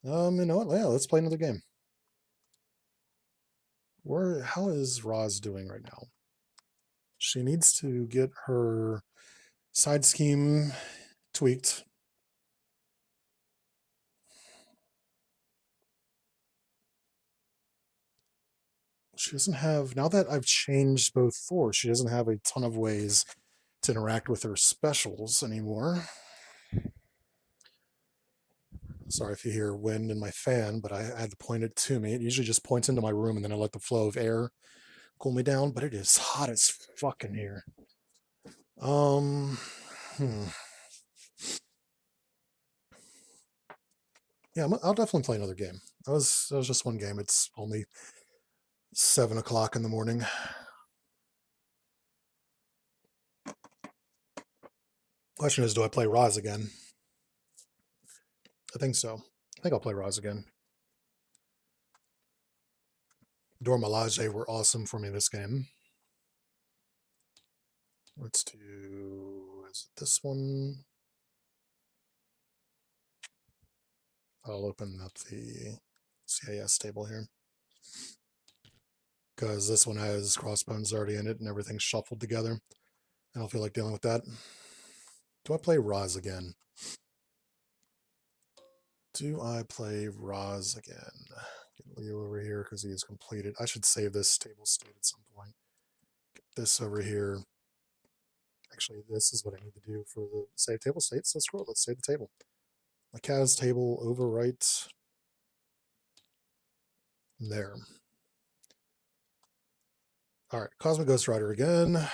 You know what? Yeah, let's play another game. How is Roz doing right now? She needs to get her side scheme tweaked. She doesn't have, now that I've changed both fours, she doesn't have a ton of ways to interact with her specials anymore. Sorry if you hear wind in my fan, but I had to point it to me. It usually just points into my room and then I let the flow of air cool me down, but it is hot as fuck in here. Hmm. Yeah, I'll definitely play another game. That was just one game. It's only 7 o'clock in the morning. Question is, do I play Roz again? I think so. I think I'll play Roz again. Dormelage were awesome for me this game. Let's do, is it this one? I'll open up the CAS table here. Because this one has Crossbones already in it and everything's shuffled together. I don't feel like dealing with that. Do I play Roz again? Do I play Roz again? Get Leo over here because he is completed. I should save this table state at some point. Get this over here. Actually, this is what I need to do for the save table states. Let's scroll. Let's save the table. My CAS table overwrite. There. All right, Cosmic Ghost Rider again.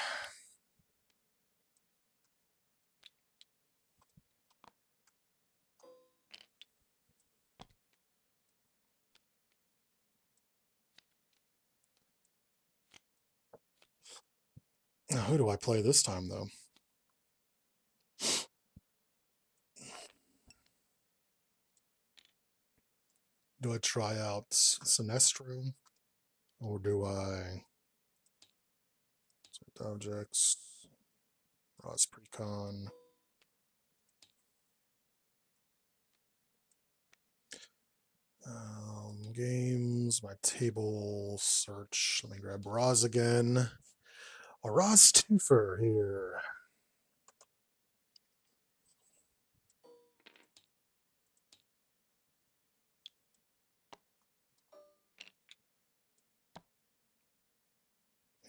Now, who do I play this time, though? Do I try out Sinestro? Or do I select objects, Roz Precon? Games, my table search. Let me grab Roz again. A Roz twofer here.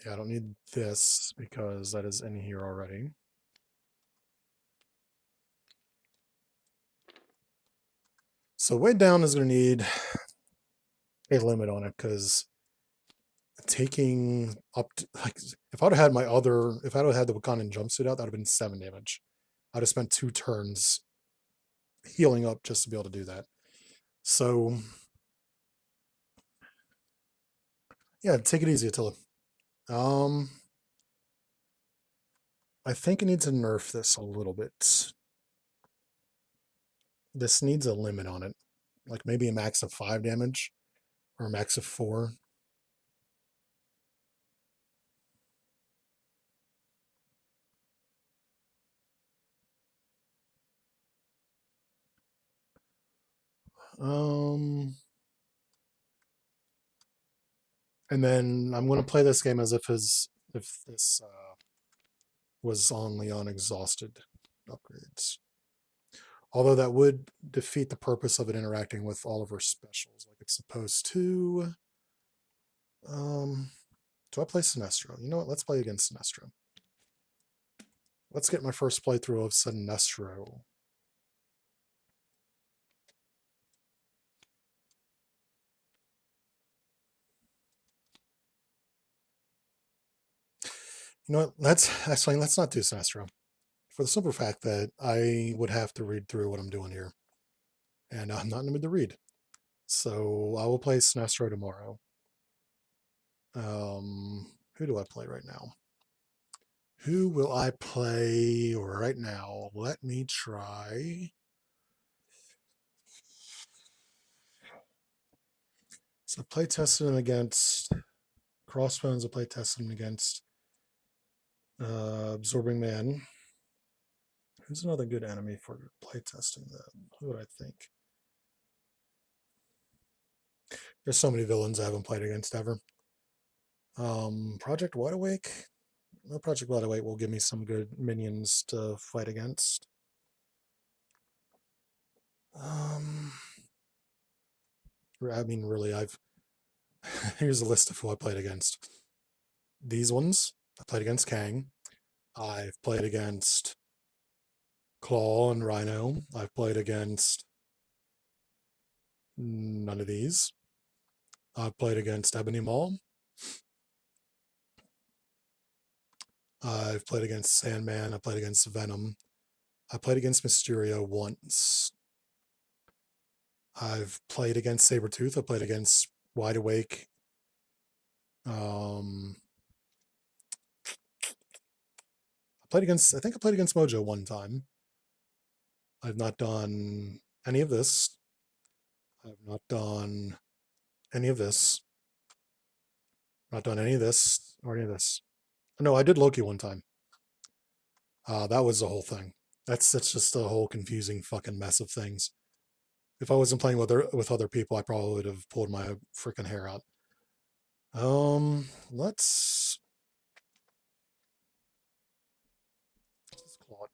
Yeah, I don't need this because that is in here already. So way down is going to need a limit on it because taking up to, like, if I'd have had if I'd have had the Wakandan jumpsuit out, that would have been 7 damage. I'd have spent 2 turns healing up just to be able to do that. So yeah, take it easy, Attila. I think it needs to nerf this a little bit. This needs a limit on it, like maybe a max of 5 damage or a max of 4. And then I'm going to play this game as if this was only on exhausted upgrades. Although that would defeat the purpose of it interacting with all of her specials like it's supposed to. Do I play Sinestro? You know what? Let's play against Sinestro. Let's get my first playthrough of Sinestro. You know what? Let's not do Sinestro. For the simple fact that I would have to read through what I'm doing here. And I'm not in the mood to read. So I will play Sinestro tomorrow. Who do I play right now? Who will I play right now? Let me try. So play tested him against Crossbones. I play tested him against Absorbing Man. Who's another good enemy for play testing then? Who would I think? There's so many villains I haven't played against ever. Project Wide Awake. Well, Project Wide Awake will give me some good minions to fight against. I mean, really, here's a list of who I played against. These ones, I played against Kang. I've played against Claw and Rhino. I've played against none of these. I've played against Ebony Maw. I've played against Sandman. I played against Venom. I played against Mysterio once. I've played against Sabretooth. I played against Wide Awake. I think I played against Mojo one time. I've not done any of this. I've not done any of this. Not done any of this or any of this. No, I did Loki one time. That was the whole thing. That's just a whole confusing fucking mess of things. If I wasn't playing with other people, I probably would have pulled my freaking hair out. Let's Claude.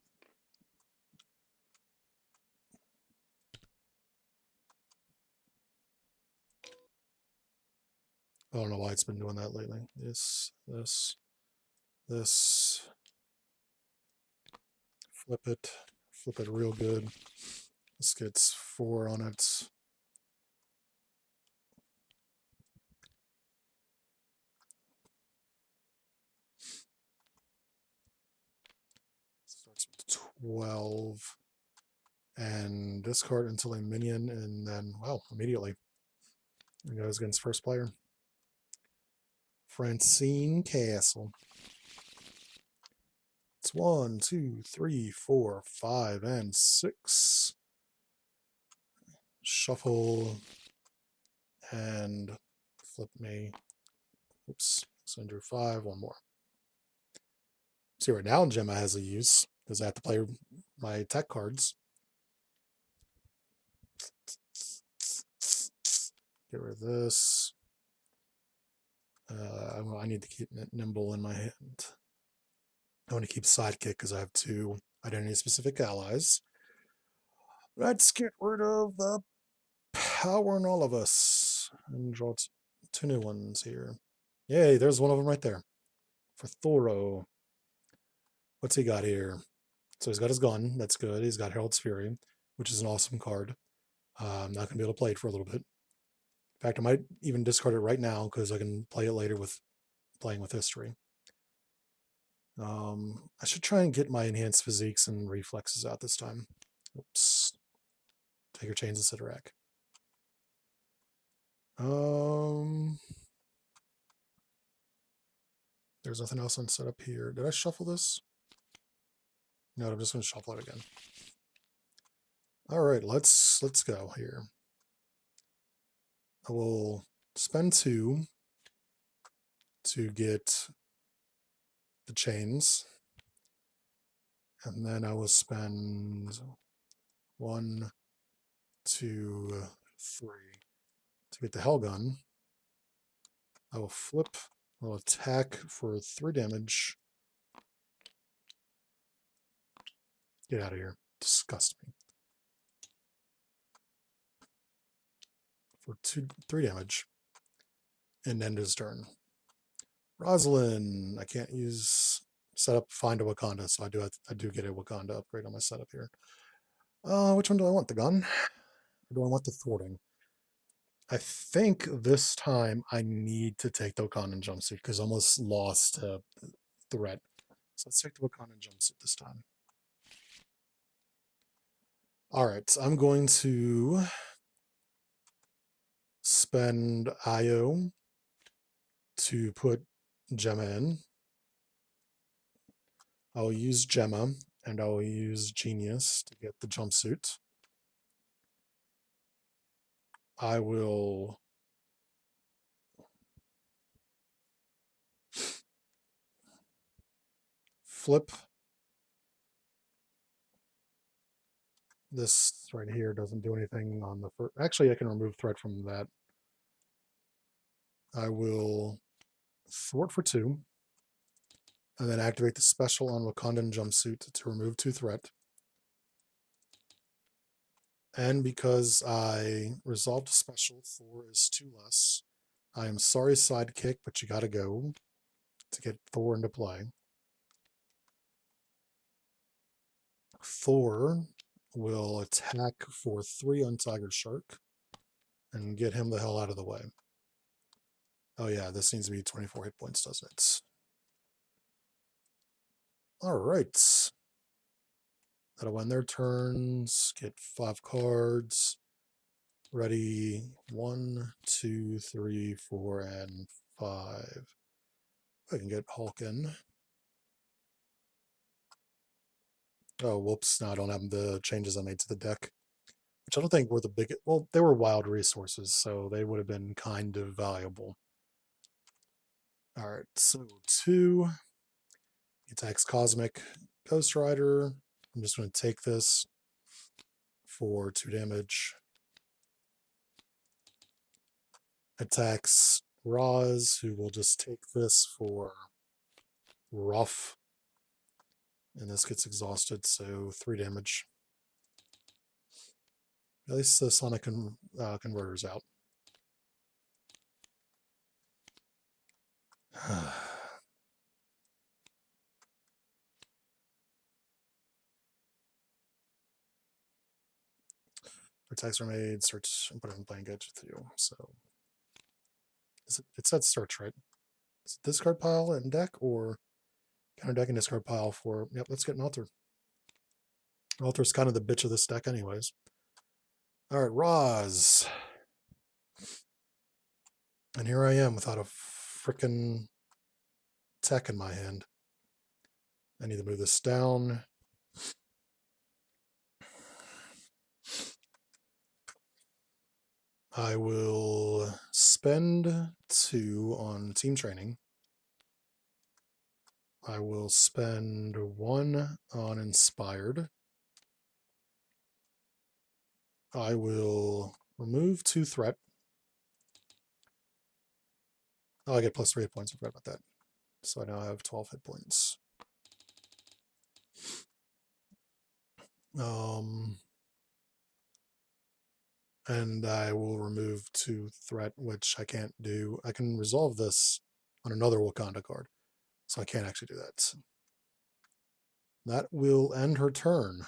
I don't know why it's been doing that lately. This. Flip it real good. This gets 4 on it. Starts with 12. And discard until a minion, and then, wow, immediately. It goes against first player. Francine Castle. It's 1, 2, 3, 4, 5, and 6. Shuffle and flip me. Oops. So under 5, one more. See, right now Gemma has a use because I have to play my tech cards. Get rid of this. I need to keep it nimble in my hand. I want to keep sidekick because I have 2 identity-specific allies. Let's get rid of the power in all of us and draw 2 new ones here. Yay, there's one of them right there. For Thoro. What's he got here? So he's got his gun. That's good. He's got Herald's Fury, which is an awesome card. I'm not going to be able to play it for a little bit. In fact, I might even discard it right now because I can play it later with playing with history. I should try and get my enhanced physiques and reflexes out this time. Oops. Take your chains of Sidorak. There's nothing else on setup here. Did I shuffle this? No, I'm just going to shuffle it again. All right, let's go here. I will spend 2 to get the chains, and then I will spend 1, 2, 3 to get the Hellgun. I will flip. I'll attack for 3 damage. Get out of here. Disgust me. For 3 damage. And end his turn. Rosalind. I can't use setup find a Wakanda, so I do get a Wakanda upgrade on my setup here. Which one do I want? The gun? Or do I want the thwarting? I think this time I need to take the Wakanda jumpsuit because I almost lost threat. So let's take the Wakanda jumpsuit this time. All right, so I'm going to spend IO to put Gemma in. I'll use Gemma and I'll use Genius to get the jumpsuit. I will flip this right here. Doesn't do anything on the first. Actually, I can remove threat from that. I will thwart for 2, and then activate the special on Wakandan Jumpsuit to remove 2 threat. And because I resolved a special, 4 is 2 less. I am sorry, sidekick, but you gotta go to get Thor into play. Thor will attack for 3 on Tiger Shark and get him the hell out of the way. Oh yeah, this needs to be 24 hit points, doesn't it? All right. That'll end their turns. Get 5 cards. Ready. 1, 2, 3, 4, and 5. I can get Hulk in. Oh, whoops. No, I don't have the changes I made to the deck, which I don't think were the biggest. Well, they were wild resources, so they would have been kind of valuable. All right, so 2. Attacks Cosmic Ghost Rider. I'm just going to take this for 2 damage. Attacks Roz, who will just take this for rough. And this gets exhausted, so 3 damage. At least the Sonic Converter's out. Attacks are made, search, and put it in playing gadget with you. So it said search, right? Is it discard pile and deck, or counter deck and discard pile for? Yep, let's get an altar. Altar's kind of the bitch of this deck, anyways. All right, Roz. And here I am without a frickin' tech in my hand. I need to move this down. I will spend 2 on team training. I will spend 1 on inspired. I will remove 2 threat. Oh, I get plus 3 hit points. I forgot about that. So I now have 12 hit points. And I will remove 2 threat, which I can't do. I can resolve this on another Wakanda card, so I can't actually do that. That will end her turn.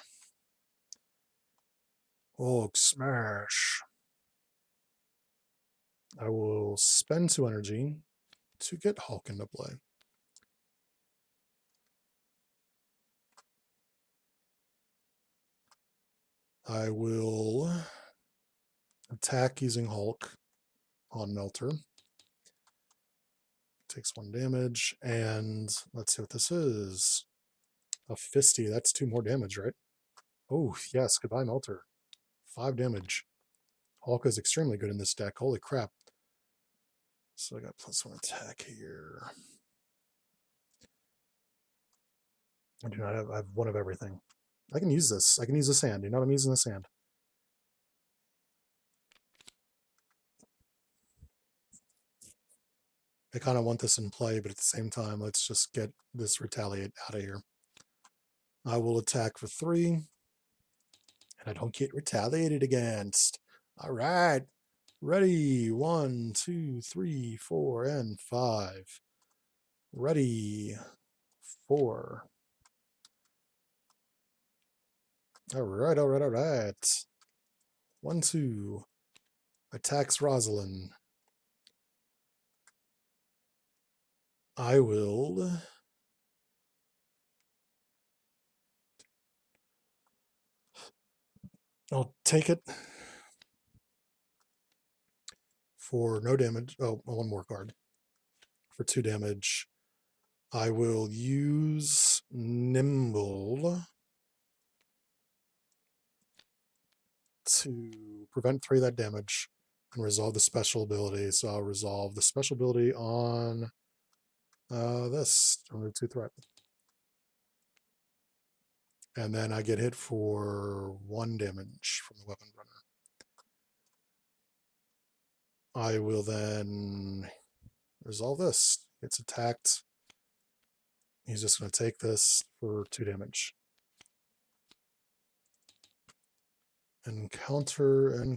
Hulk smash. I will spend 2 energy to get Hulk into play. I will attack using Hulk on Melter. Takes 1 damage, and let's see what this is. A fisty. That's 2 more damage, right? Oh, yes. Goodbye, Melter. 5 damage. Hulk is extremely good in this deck. Holy crap. So I got plus 1 attack here. I do not have, I have 1 of everything. I can use this. I can use the sand. You know what I'm using the sand. I kind of want this in play, but at the same time, let's just get this retaliate out of here. I will attack for 3, and I don't get retaliated against. All right. Ready. 1, 2, 3, 4, and 5. Ready. 4. All right, all right, all right. 1, 2. Attacks Rosalind. I will I'll take it for no damage. Oh, 1 more card for 2 damage. I will use Nimble to prevent 3 of that damage and resolve the special ability. So I'll resolve the special ability on this to remove 2 threat. And then I get hit for 1 damage from the weapon runner. I will then resolve this. Gets attacked. He's just going to take this for 2 damage. Encounter.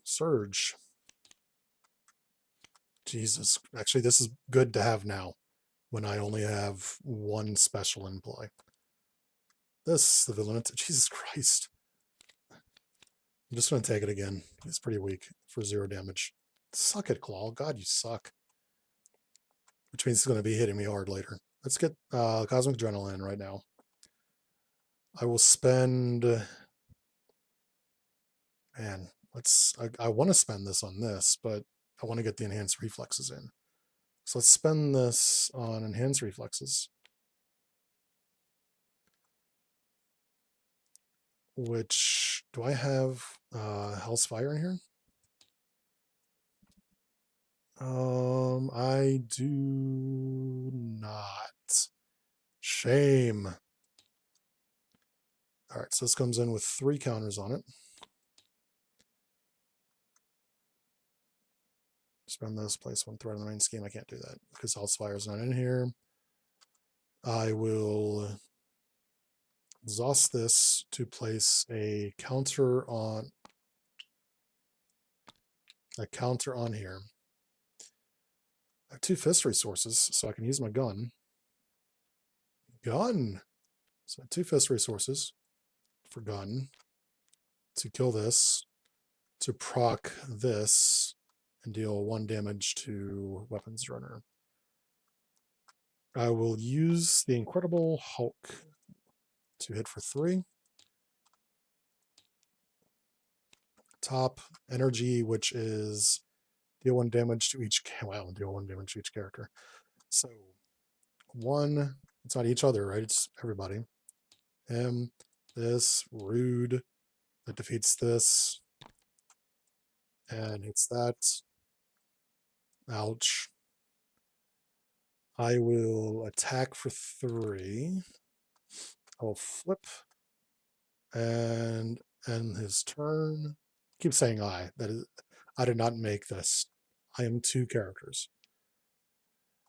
Surge. Jesus. Actually, this is good to have now when I only have 1 special in play. This, the villain. Jesus Christ. I'm just going to take it again. It's pretty weak for 0 damage. Suck it, Claw. God, you suck. Which means it's going to be hitting me hard later. Let's get Cosmic Adrenaline right now. I will spend... Man, I want to spend this on this, but I want to get the Enhanced Reflexes in. So let's spend this on Enhanced Reflexes. Which, do I have Hell's Fire in here? I do not. Shame. All right, so this comes in with 3 counters on it. Spend this, place 1 threat in the main scheme. I can't do that because Hell's Fire is not in here. I will exhaust this to place a counter on here. I have 2 fist resources, so I can use my gun. So 2 fist resources for gun to kill this, to proc this, and deal 1 damage to weapons runner. I will use the Incredible Hulk to hit for 3. Top energy, which is deal 1 damage to each. Wow, deal 1 damage to each character. So 1. It's not each other, right? It's everybody. Him, this, rude. That defeats this. And hits that. Ouch. I will attack for 3. I will flip and end his turn. Keep saying I. That is, I did not make this. I am 2 characters.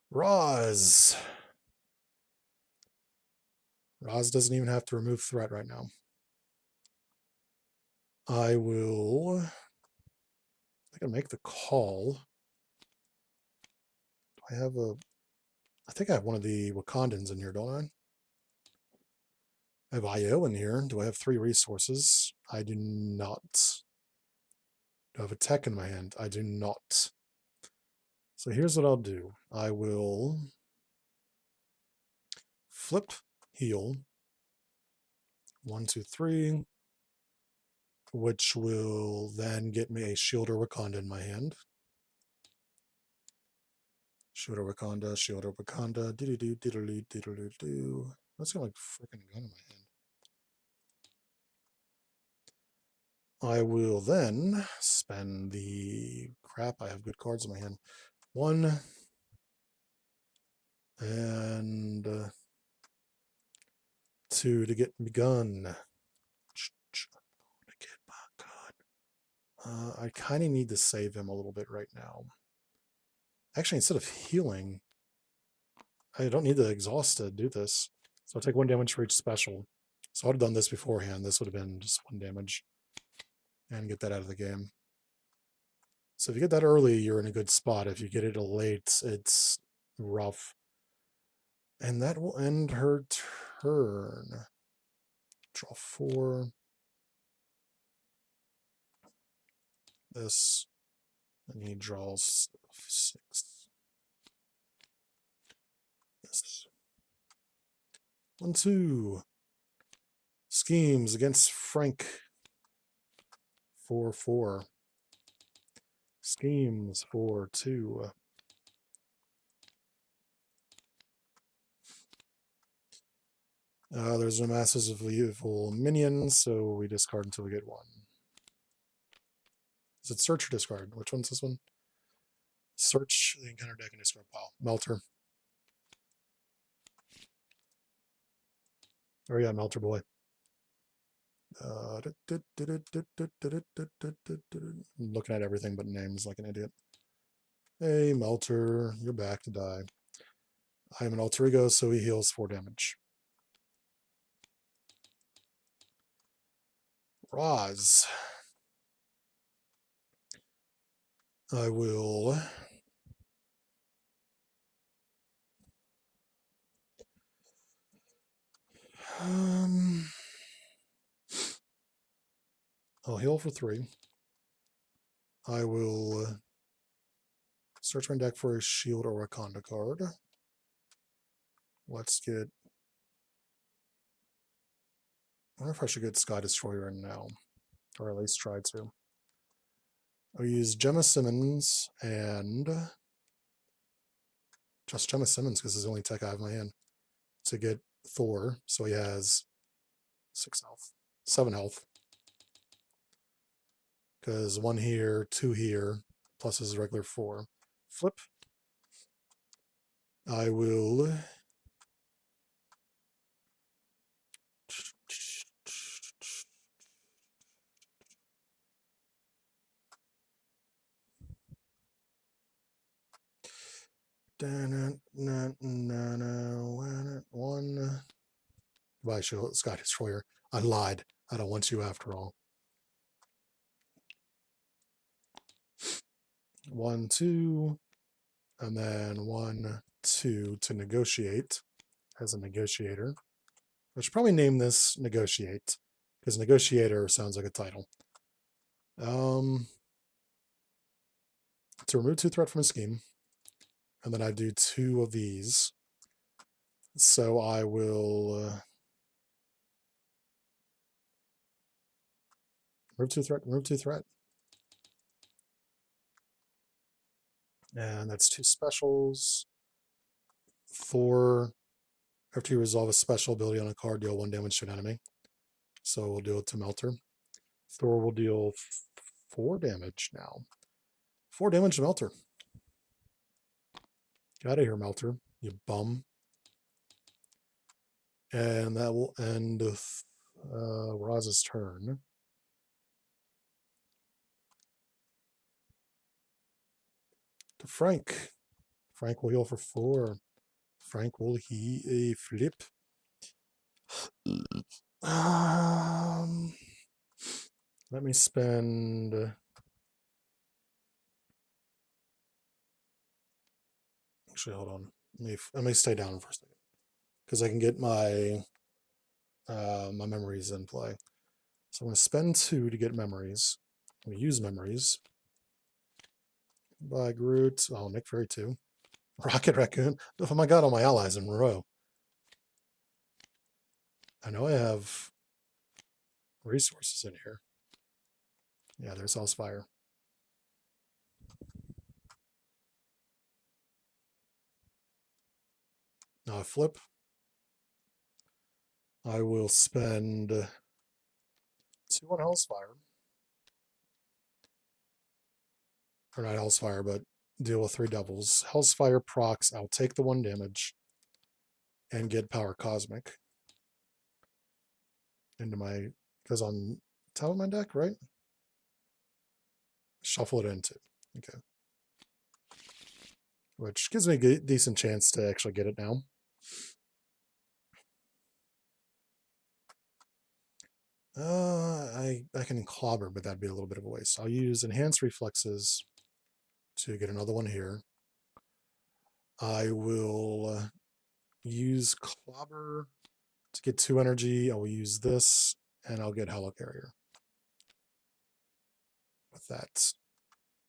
Roz. Roz doesn't even have to remove threat right now. I can make the call. Do I have I think I have one of the Wakandans in here, don't I? I have IO in here. Do I have 3 resources? I do not. Do I have a tech in my hand? I do not. So here's what I'll do. I will flip, heal. 1, 2, 3. Which will then get me a Shield or Wakanda in my hand. Shield or Wakanda, Shield or Wakanda. Do. That's got like a freaking gun in my hand. I will then spend the crap. I have good cards in my hand. 1 and 2 to get me gun. I kind of need to save him a little bit right now. Actually, instead of healing, I don't need to exhaust to do this. So I'll take 1 damage for each special. So I'd have done this beforehand. This would have been just 1 damage. And get that out of the game. So if you get that early, you're in a good spot. If you get it late, it's rough. And that will end her turn. Draw 4. This. And he draws 6. This. 1, 2. Schemes against Frank. 4, 4. Schemes for 2. There's no masses of evil minions, so we discard until we get 1. Is it search or discard? Which one's this one? Search the encounter deck and discard pile. Melter. Oh yeah, Melter Boy. I'm looking at everything but names like an idiot. Hey, Melter, you're back to die. I am an alter ego, so he heals 4 damage. Roz. I will... I'll heal for 3. I will search my deck for a shield or Wakanda card. Let's get... I wonder if I should get Sky Destroyer in now. Or at least try to. I'll use Gemma Simmons and... just Gemma Simmons because it's the only tech I have in my hand. To get Thor, so he has 6 health. 7 health. Because 1 here, 2 here, plus his regular 4. Flip. I will... One. Goodbye, Sky Destroyer. I lied. I don't want you after all. 1, 2, and then 1, 2 to negotiate as a negotiator. I should probably name this Negotiate because Negotiator sounds like a title. To remove 2 threat from a scheme, and then I do 2 of these. So I will remove 2 threat, remove 2 threat. And that's 2 specials. Thor, after you resolve a special ability on a card, deal 1 damage to an enemy. So we'll do it to Melter. Thor will deal 4 damage now. 4 damage to Melter. Get out of here, Melter, you bum. And that will end Roz's turn. To Frank. Frank will heal for 4. Frank will he a flip. Let me spend... Actually, hold on. Let me stay down for a second. Because I can get my my memories in play. So I'm going to spend 2 to get memories. I'm going to use memories. By Groot. Oh, Nick Fury 2. Rocket Raccoon. Oh my god, all my allies in a row. I know I have resources in here. Yeah, there's Hellsfire. Now I flip. I will spend 2 on Hellsfire. Or not Hellsfire, but deal with 3 devils. Hellsfire procs. I'll take the 1 damage and get Power Cosmic into my... Because on top of my deck, right? Shuffle it into. Okay. Which gives me a decent chance to actually get it now. I can clobber, but that'd be a little bit of a waste. I'll use Enhanced Reflexes to get another one here. I will use Clobber to get 2 energy. I will use this, and I'll get Helicarrier. With that.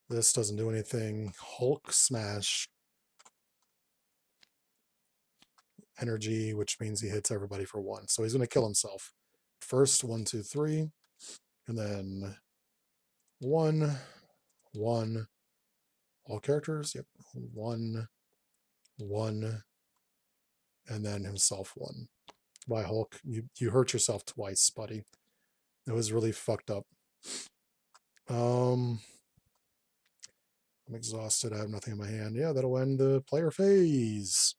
This doesn't do anything. Hulk Smash. Energy, which means he hits everybody for 1. So he's going to kill himself. First, 1, 2, 3. And then 1, 1. All characters? Yep. 1, 1. And then himself 1. By Hulk. You hurt yourself twice, buddy. It was really fucked up. I'm exhausted. I have nothing in my hand. Yeah, that'll end the player phase.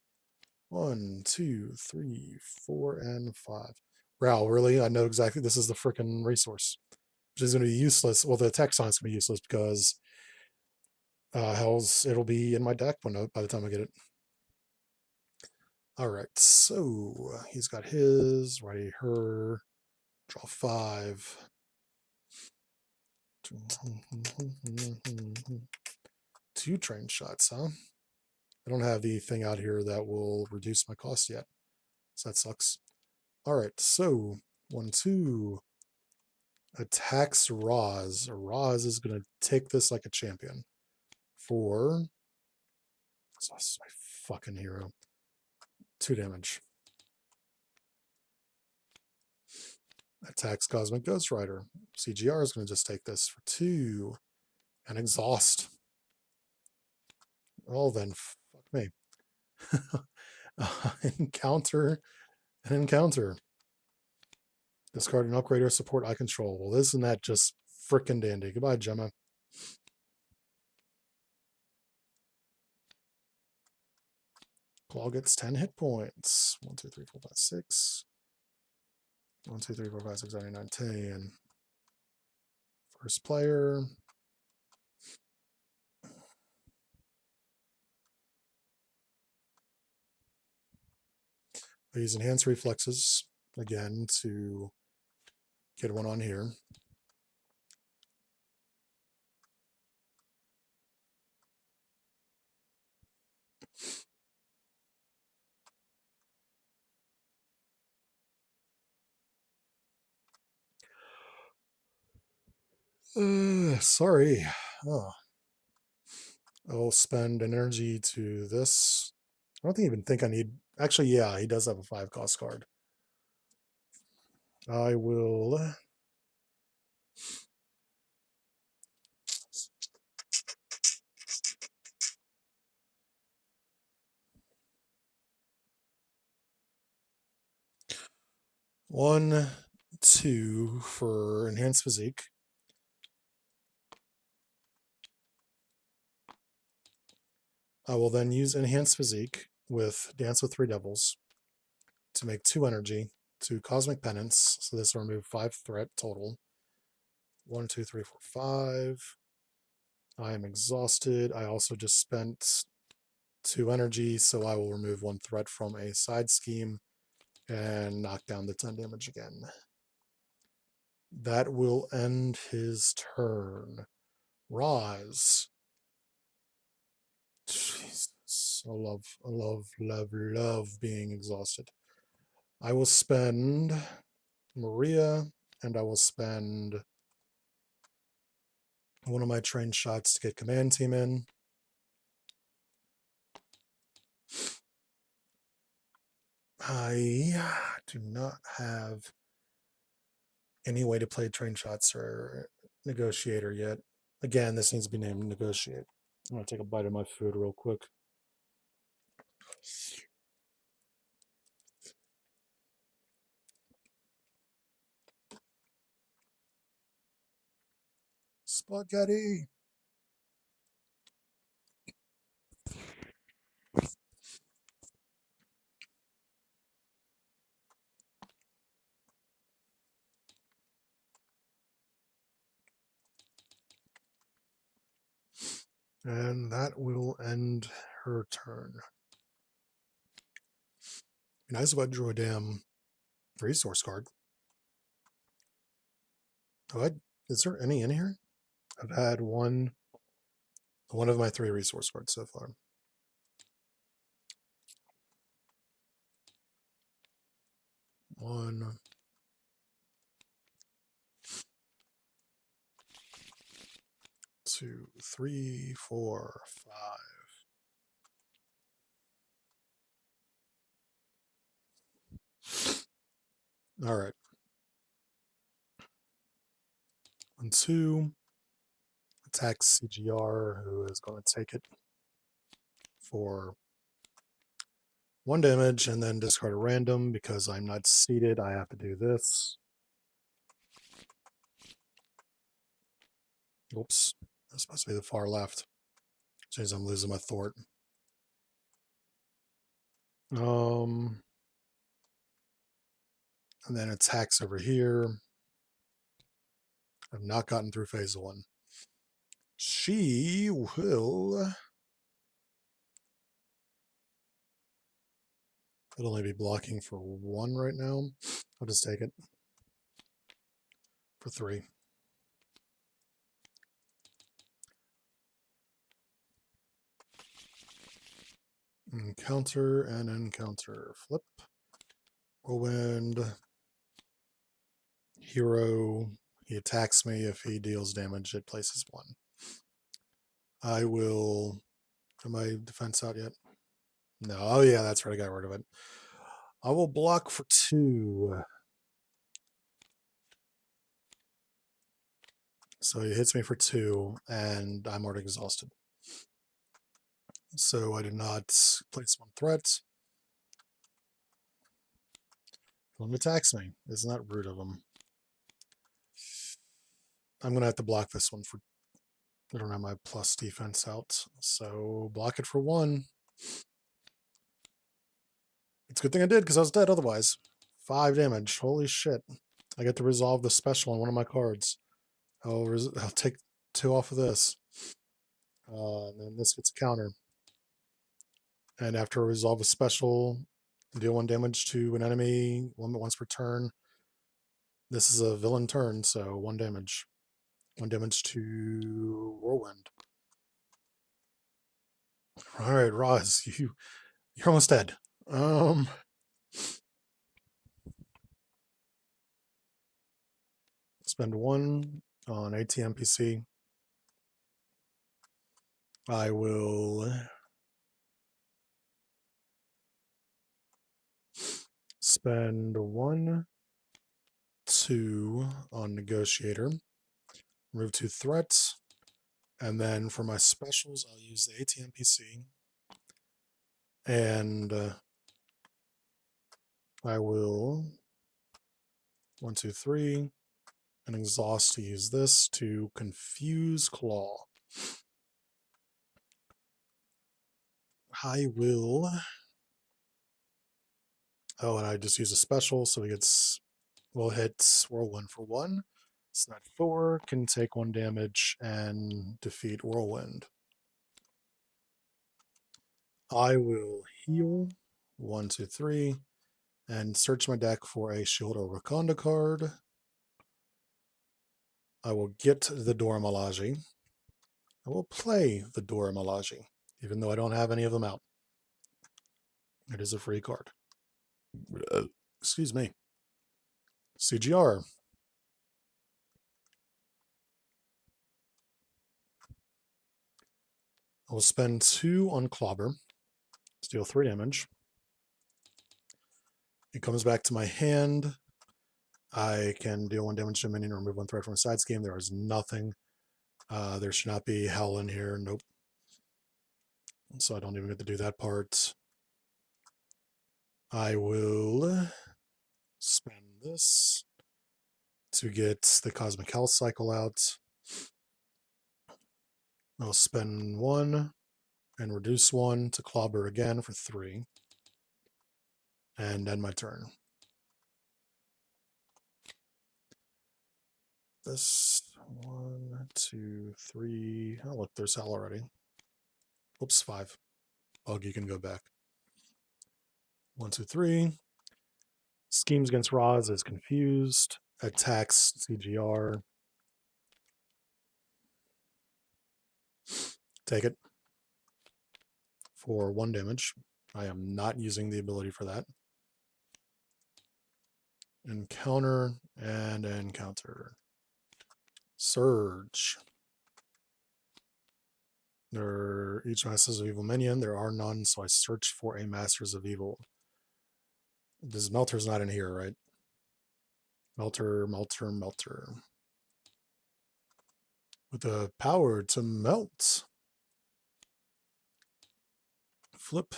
1, 2, 3, 4, and 5. Wow, really? I know exactly. This is the freaking resource, which is going to be useless. Well, the text on it's going to be useless because hell's it'll be in my deck by the time I get it. All right, so he's got his ready. Her draw 5. Two train shots, huh? I don't have the thing out here that will reduce my cost yet, so that sucks. All right, so 1-2 attacks Roz. Roz is going to take this like a champion for that's my fucking hero. 2 damage. Attacks Cosmic Ghost Rider. CGR is going to just take this for 2 and exhaust. Oh, then fuck me. Encounter an encounter. Discard an upgrade or support I control. Well, isn't that just frickin' dandy? Goodbye, Gemma. Claw gets 10 hit points. 1, 2, 3, 4, 5, 6. 1, 2, 3, 4, 5, 6, 7, 8, 9, 10. First player. I use enhanced reflexes again to get one on here. Sorry. Oh. I'll spend energy to this. I don't even think I need. Actually, yeah, he does have a 5 cost card. I will. One, 2 for enhanced physique. I will then use enhanced physique with Dance with 3 Devils to make 2 energy to Cosmic Penance. So this will remove 5 threat total. 1, 2, 3, 4, 5. I am exhausted. I also just spent 2 energy, so I will remove 1 threat from a side scheme and knock down the 10 damage again. That will end his turn. Roz. Jesus. I love being exhausted. I will spend Maria, and I will spend one of my train shots to get command team in. I do not have any way to play train shots or negotiator yet. Again, this needs to be named negotiate. I'm going to take a bite of my food real quick. Spaghetti. And that will end her turn. Be nice if I drew a damn resource card. Oh, is there any in here? I've had one of my 3 resource cards so far. One, 2, 3, 4, 5. All right. 1, 2. Attacks CGR, who is going to take it for 1 damage, and then discard a random because I'm not seated. I have to do this. Oops. That's supposed to be the far left. Since I'm losing my thort. and then attacks over here. I've not gotten through phase 1. She will... It'll only be blocking for 1 right now. I'll just take it for 3. Encounter and encounter. Flip. Whirlwind. Hero. He attacks me. If he deals damage, it places 1. I will... Am I defense out yet? No. Oh, yeah, that's right. I got rid of it. I will block for 2. So he hits me for 2, and I'm already exhausted. So I did not place 1 threat. He attacks me. Isn't that rude of him? I'm going to have to block this one for... I don't have my plus defense out. So block it for 1. It's a good thing I did, because I was dead otherwise. 5 damage. Holy shit. I get to resolve the special on one of my cards. I'll take 2 off of this. And then this gets a counter. And after I resolve a special, deal 1 damage to an enemy once per turn. This is a villain turn, so 1 damage. 1 damage to Whirlwind. Alright, Roz, you're almost dead. Spend 1 on ATMPC. I will spend 1, 2 on Negotiator. Remove 2 threats. And then for my specials, I'll use the ATMPC. And I will 1, 2, 3, and exhaust to use this to confuse Claw. I will... Oh, and I just use a special, so he gets... We'll hit Whirlwind for 1. Snap 4, can take 1 damage and defeat Whirlwind. I will heal 1, 2, 3, and search my deck for a Shield or Wakanda card. I will get the Dora Milaje. I will play the Dora Milaje, even though I don't have any of them out. It is a free card. Excuse me. CGR. I will spend 2 on Clobber to deal 3 damage. It comes back to my hand. I can deal 1 damage to a minion or remove 1 threat from a side scheme. There is nothing. There should not be Hell in here. Nope. So I don't even get to do that part. I will spend this to get the Cosmic Hell cycle out. I'll spend 1 and reduce 1 to Clobber again for 3. And end my turn. This 1, 2, 3. Oh, look, there's Hell already. Oops, 5. Bug, you can go back. 1, 2, 3. Schemes against Roz is confused. Attacks CGR. Take it for 1 damage. I am not using the ability for that. Encounter and encounter. Surge. Each Masters of Evil minion. There are none, so I search for a Masters of Evil. This Melter's not in here, right? Melter, Melter, Melter. With the power to melt. Flip.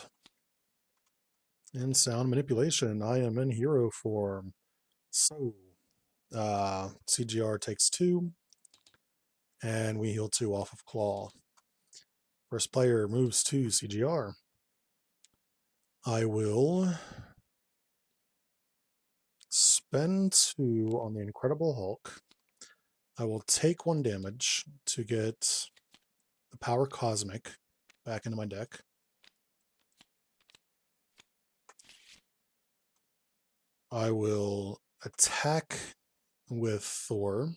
And sound manipulation. I am in hero form. So, CGR takes 2. And we heal 2 off of Claw. First player moves to CGR. I will spend 2 on the Incredible Hulk. I will take 1 damage to get the Power Cosmic back into my deck. I will attack with Thor.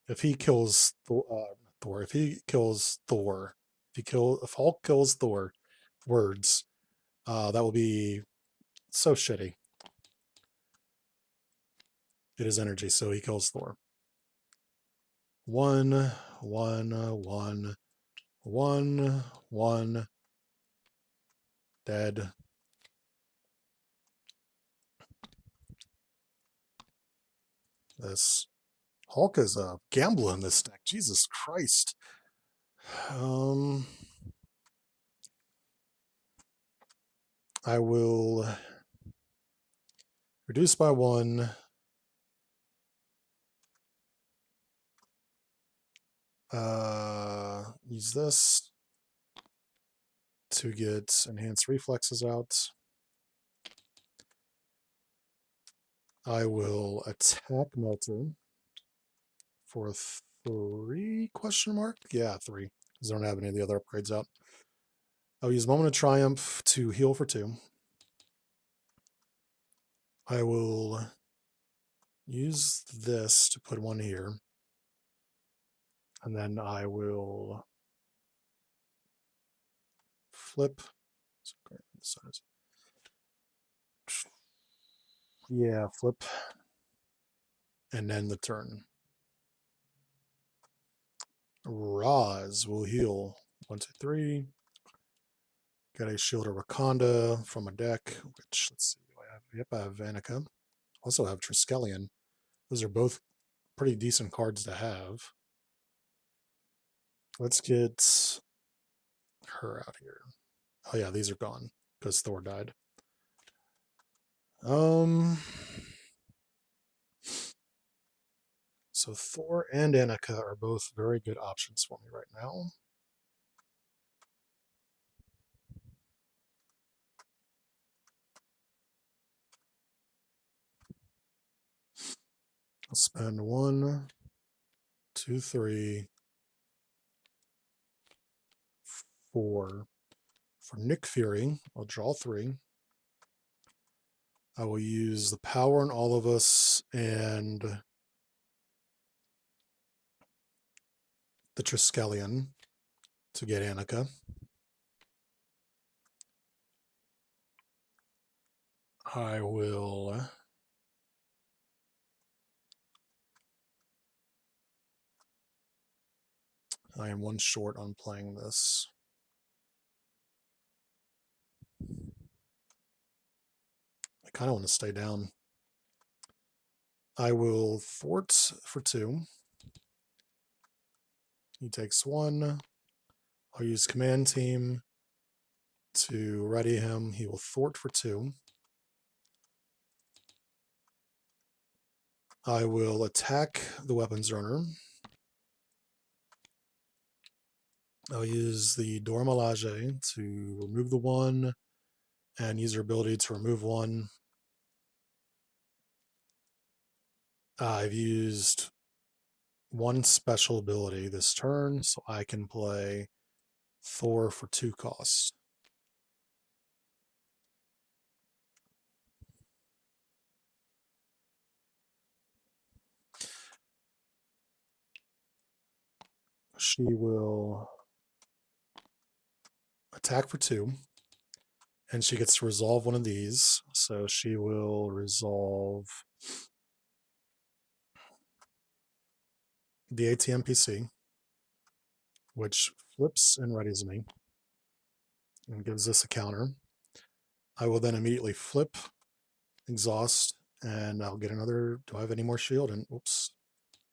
If he kills if he kills Thor, if Hulk kills Thor, words, that will be so shitty. It is energy, so he kills Thor. 1, 1, 1, 1, 1. Dead. This Hulk is a gambler in this deck. Jesus Christ. I will reduce by 1. Use this to get enhanced reflexes out. I will attack Melter for 3 question mark? Yeah, 3. Because I don't have any of the other upgrades out. I'll use Moment of Triumph to heal for 2. I will use this to put 1 here. And then I will flip. Yeah, flip. And then the turn. Roz will heal. 1, 2, 3. Got a Shield of Wakanda from a deck, which, let's see, do I have? Yep, I have Vanica. Also have Triskelion. Those are both pretty decent cards to have. Let's get her out here. Oh yeah, these are gone because Thor died. So Thor and Annika are both very good options for me right now. I'll spend 1, 2, 3, 4. For Nick Fury, I'll draw 3. I will use the power on all of us and the Triskelion to get Annika. I will I am 1 short on playing this. I kind of want to stay down. I will thwart for 2. He takes 1. I'll use Command Team to ready him. He will thwart for 2. I will attack the Weapons Runner. I'll use the Dora Milaje to remove the 1 and use her ability to remove 1. I've used 1 special ability this turn, so I can play Thor for 2 costs. She will attack for 2, and she gets to resolve 1 of these. So she will resolve the ATM PC, which flips and readies me and gives us a counter. I will then immediately flip, exhaust, and I'll get another. Do I have any more shield? And oops,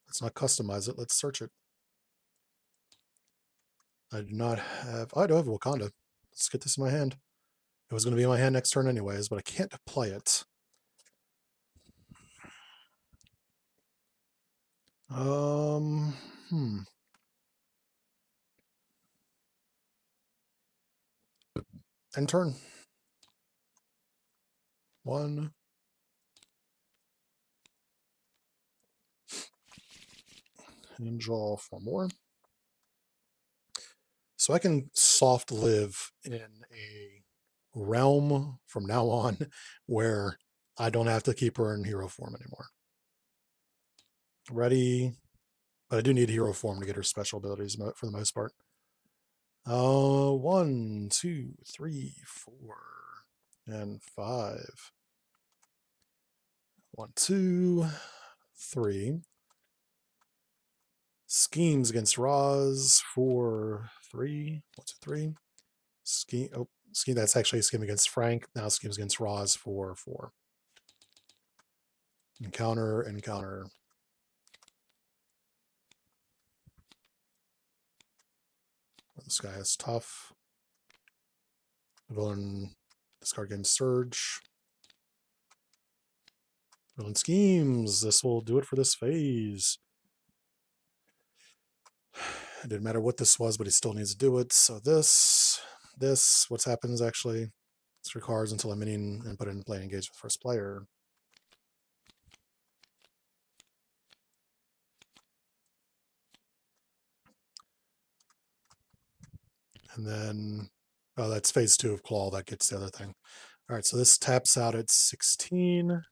let's not customize it. Let's search it. I do not have. I do have Wakanda. Let's get this in my hand. It was going to be in my hand next turn anyways, but I can't play it. End turn. 1, and draw 4 more. So I can soft live in a realm from now on where I don't have to keep her in hero form anymore. Ready, but I do need hero form to get her special abilities for the most part. 1, 2, 3, 4, and 5. 1, 2, 3. Schemes against Roz 4, 3. 1, 2, 3. Scheme. That's actually a scheme against Frank. Now schemes against Roz 4, 4. Encounter. This guy is tough. Villain discard against Surge. Villain schemes. This will do it for this phase. It didn't matter what this was, but he still needs to do it. So this, what happens actually? It's your cards until I'm minion and put in play and engage with first player. And then, oh, that's phase 2 of Claw. That gets the other thing. All right, so this taps out at 16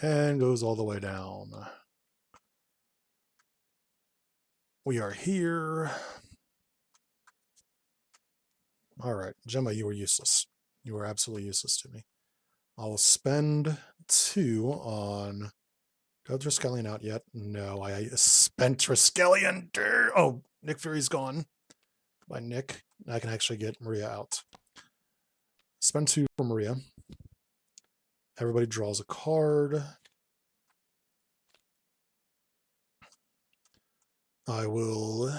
and goes all the way down. We are here. All right, Gemma, you were useless. You were absolutely useless to me. I'll spend 2 on... Got Triskelion out yet? No, I spent Triskelion. Oh, Nick Fury's gone. By Nick. I can actually get Maria out. Spend 2 for Maria. Everybody draws a card. I will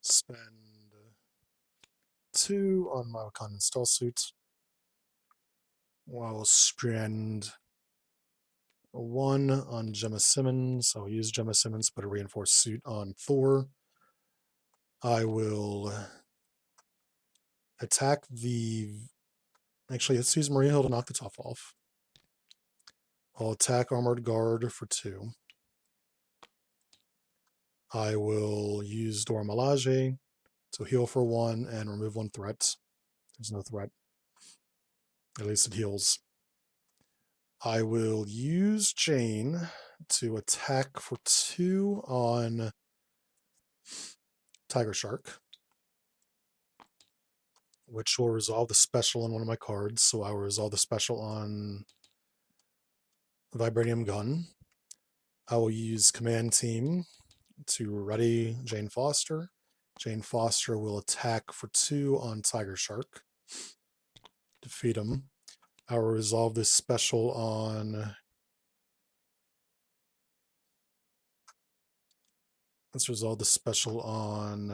spend 2 on my Wakandan Stall Suit. I will spend 1 on Gemma Simmons. I'll use Gemma Simmons, put a reinforced suit on Thor. I will attack the... Actually, let's use Maria Hill to knock the top off. I'll attack Armored Guard for 2. I will use Dora Milaje to heal for 1 and remove 1 threat. There's no threat. At least it heals. I will use Jane to attack for 2 on Tiger Shark, which will resolve the special on one of my cards. So I will resolve the special on Vibranium Gun. I will use Command Team to ready Jane Foster. Jane Foster will attack for 2 on Tiger Shark. Defeat him. I will resolve this special on... Let's resolve the special on...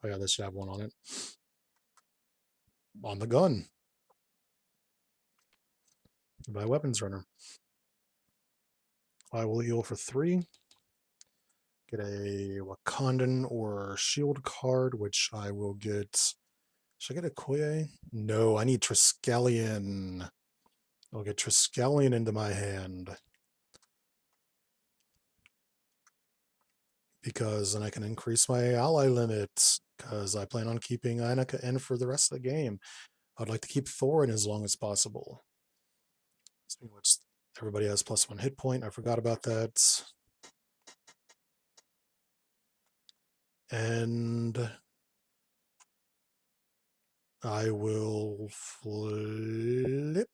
Oh yeah, this should have 1 on it. On the gun. By Weapons Runner. I will heal for 3. Get a Wakandan or Shield card, which I will get... Should I get a Koye? No, I need Triskelion. I'll get Triskelion into my hand. Because then I can increase my ally limit. Because I plan on keeping Ainaka in for the rest of the game. I'd like to keep Thor in as long as possible. Speaking of which, everybody has +1 hit point. I forgot about that. And I will flip.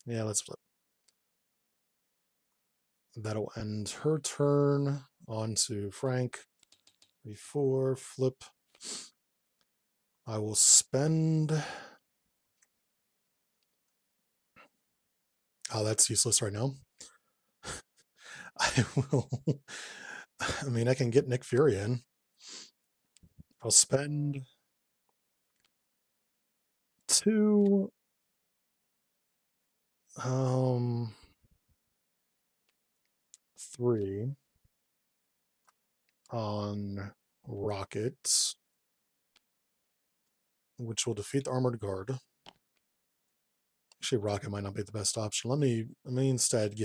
Yeah, let's flip. That'll end her turn. On to Frank. 3, 4, flip. I will spend... Oh, that's useless right now. I will... I mean, I can get Nick Fury in. I'll spend 2... 3 on Rockets, which will defeat the Armored Guard. Actually, Rocket might not be the best option. Let me instead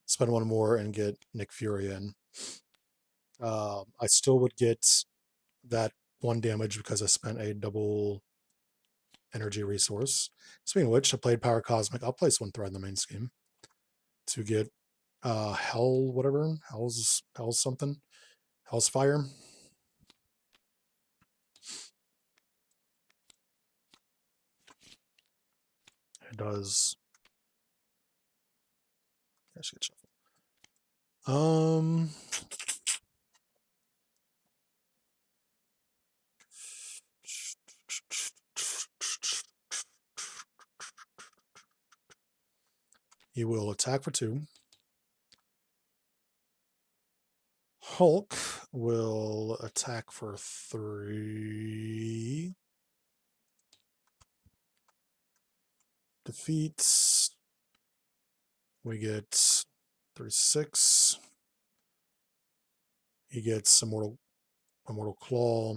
spend one more and get Nick Fury in. I still would get that 1 damage because I spent a double energy resource. Speaking of which, I played Power Cosmic. I'll place 1 threat in the main scheme to get Hell, whatever. Hell's something. Hell's Fire. It does. I should shuffle. He will attack for 2. Hulk will attack for 3. Defeats. We get 36. He gets Immortal Claw.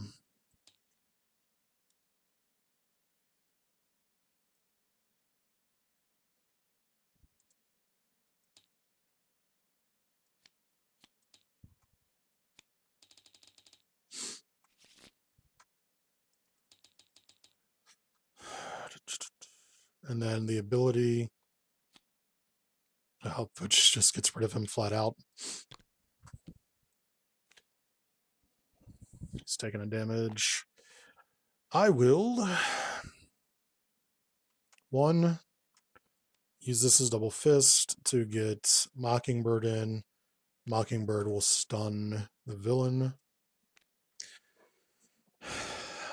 And then the ability which just gets rid of him flat out. He's taking a damage. I will 1 use this as double fist to get Mockingbird in. Mockingbird will stun the villain.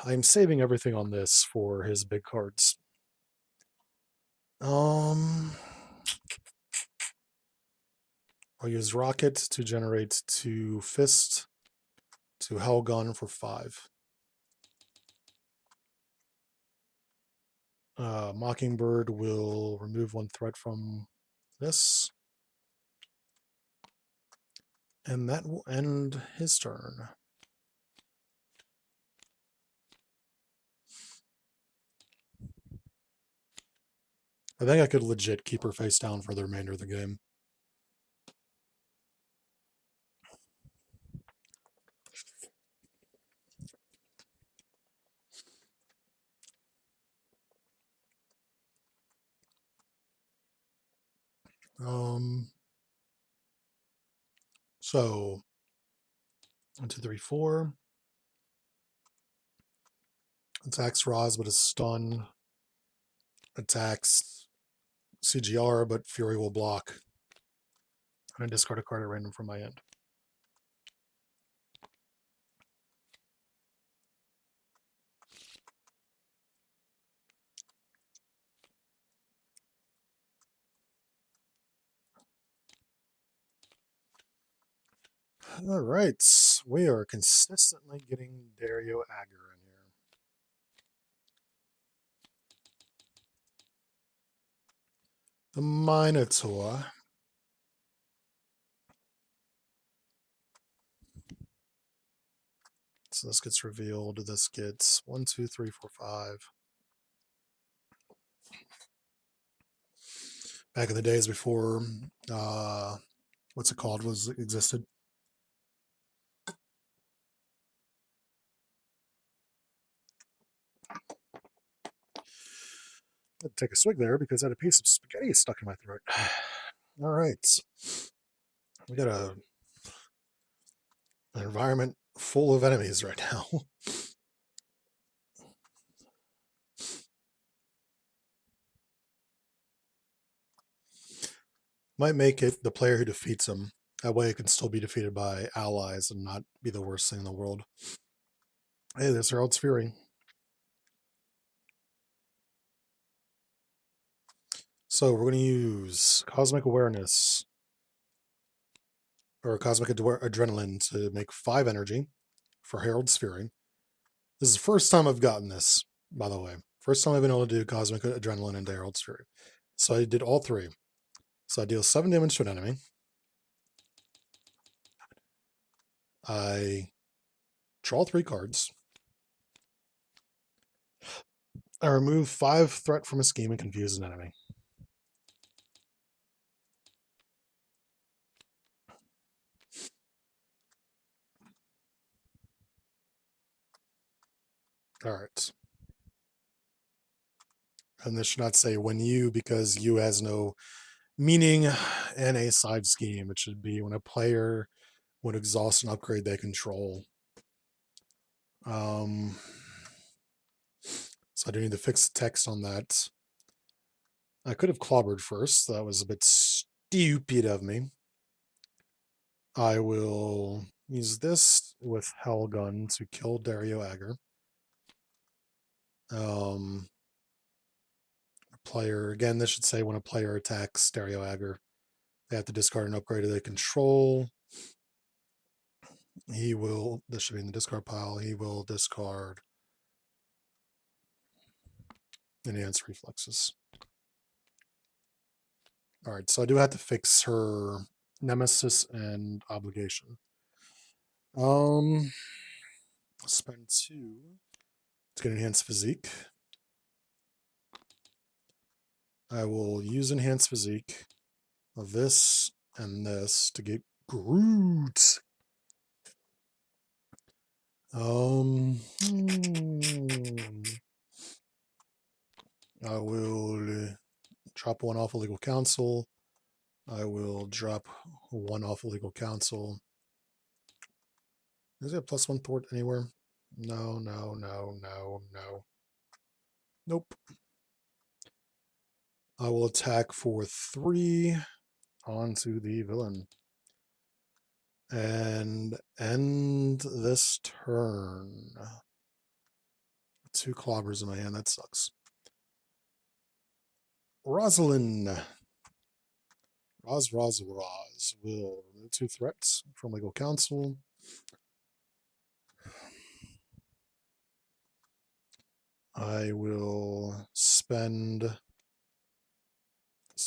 I'm saving everything on this for his big cards. I'll use Rocket to generate 2 Fist to Hellgun for 5. Mockingbird will remove 1 threat from this. And that will end his turn. I think I could legit keep her face down for the remainder of the game. So 1, 2, 3, 4. Attacks Roz, but is stun. Attacks CGR, but Fury will block. And I discard a card at random from my end. All right, we are consistently getting Dario Agger in here. The Minotaur. So this gets revealed. This gets 1, 2, 3, 4, 5. Back in the days before, what's it called, was existed. I'd take a swig there because I had a piece of spaghetti stuck in my throat. All right. We got an environment full of enemies right now. Might make it the player who defeats him. That way it can still be defeated by allies and not be the worst thing in the world. Hey, there's Herald's Fury. So we're going to use Cosmic Awareness or Cosmic Adrenaline to make 5 energy for Herald's Fury. This is the first time I've gotten this, by the way. First time I've been able to do Cosmic Adrenaline into Herald's Fury. So I did all 3. So I deal 7 damage to an enemy. I draw 3 cards. I remove 5 threat from a scheme and confuse an enemy. All right. And this should not say when you, because you has no meaning in a side scheme. It should be when a player would exhaust an upgrade they control. So I do need to fix the text on that. I could have clobbered first. That was a bit stupid of me. I will use this with Hellgun to kill Dario Agger. Player, again, this should say when a player attacks Dario Agger, they have to discard an upgrade they control. He will, this should be in the discard pile, he will discard Enhanced Reflexes. All right, so I do have to fix her Nemesis and Obligation. Spend 2 to get Enhanced Physique. I will use Enhanced Physique of this and this to get Groot. I will drop 1 off of Legal Counsel. I will drop 1 off of Legal Counsel. Is there a +1 thwart anywhere? No, no, no, no, no. Nope. I will attack for 3 onto the villain. And end this turn. 2 clobbers in my hand, that sucks. Rosalind. Roz will remove 2 threats from Legal Counsel. I will spend, this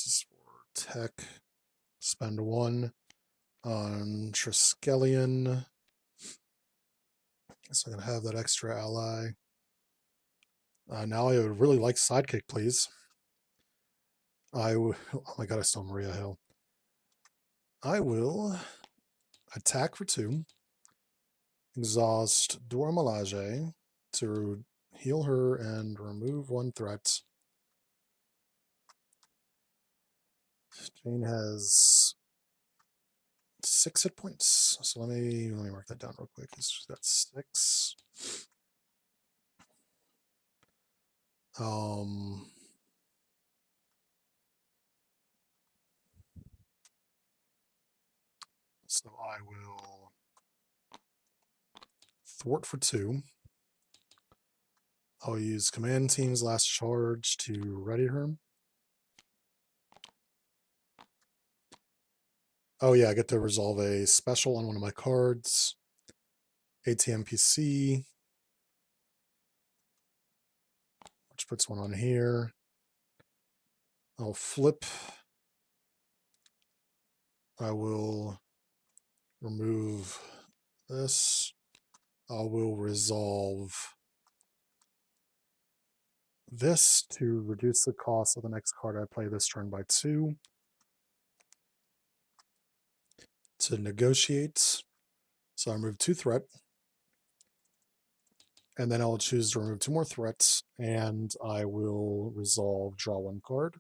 is for tech, spend 1 on Triskelion. So I'm going to have that extra ally. Now I would really like Sidekick, please. Oh my god, I stole Maria Hill. I will attack for 2. Exhaust Dora Milaje to heal her and remove 1 threat. Jane has 6 hit points. So let me mark that down real quick. She's got 6. So I will thwart for 2. I'll use Command Team's last charge to ready her. Oh yeah, I get to resolve a special on one of my cards. ATM PC, which puts 1 on here. I'll flip. I will remove this. I will resolve this to reduce the cost of the next card I play this turn by 2. To negotiate. So I remove 2 threat. And then I'll choose to remove 2 more threats, and I will resolve draw 1 card.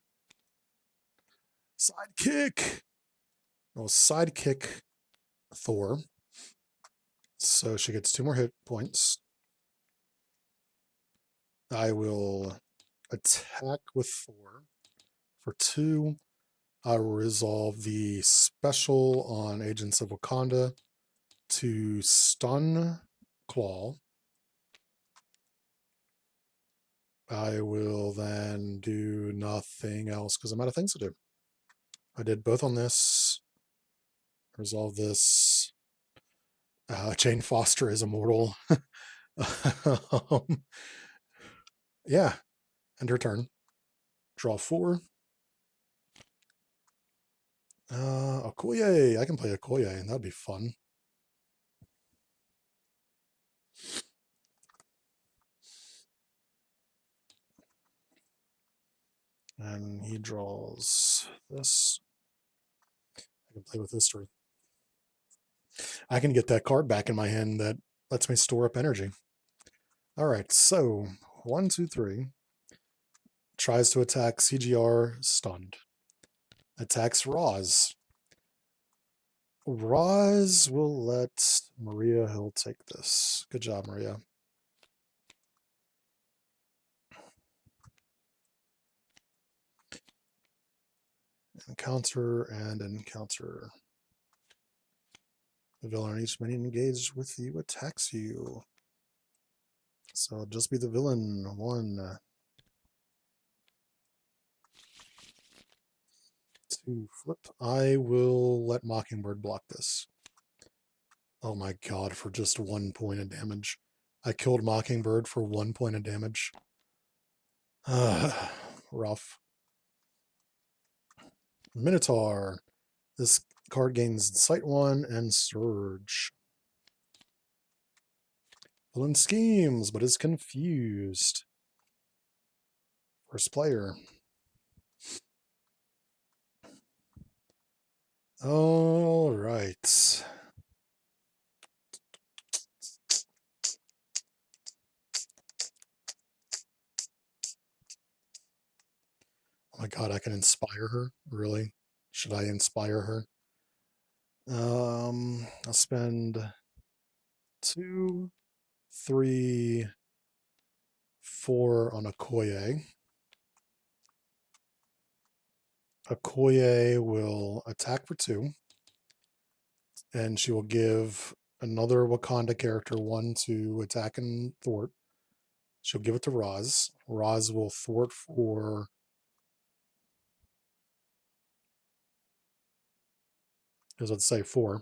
Sidekick! I'll sidekick Thor. So she gets 2 more hit points. I will attack with Thor for 2. I will resolve the special on Agents of Wakanda to stun Klaw. I will then do nothing else because I'm out of things to do. I did both on this. Resolve this. Jane Foster is immortal. Yeah. End her turn. Draw 4. Okoye. I can play Okoye. That'd be fun. And he draws this. I can play with history. I can get that card back in my hand that lets me store up energy. All right, so 1, 2, 3. Tries to attack CGR, stunned. Attacks Roz. Roz will let Maria, he'll take this. Good job, Maria. Encounter and encounter. The villain on each minion engaged with you attacks you. So just be the villain. 1, 2, flip. I will let Mockingbird block this. Oh my god, for just 1 point of damage. I killed Mockingbird for 1 point of damage. Rough. Minotaur. This card gains Sight 1 and Surge. Villain schemes, but is confused. First player. All right. Oh my god, I can inspire her? Really? Should I inspire her? I'll spend 2, 3, 4 on Okoye. Okoye will attack for 2. And she will give another Wakanda character 1 to attack and thwart. She'll give it to Roz. Roz will thwart for... let's say 4.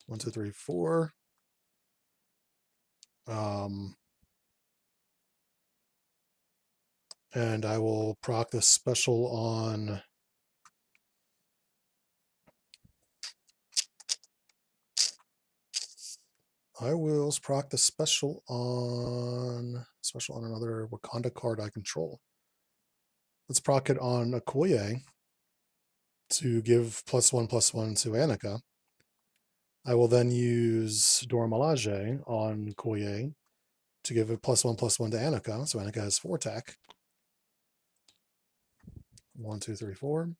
1, 2, 3, 4. And I will proc this special on... I will proc the special on another Wakanda card I control. Let's proc it on Okoye to give +1/+1 to Annika. I will then use Dora Milaje on Koye to give it +1/+1 to Annika. So Annika has 4 attack. 1, 2, 3, 4.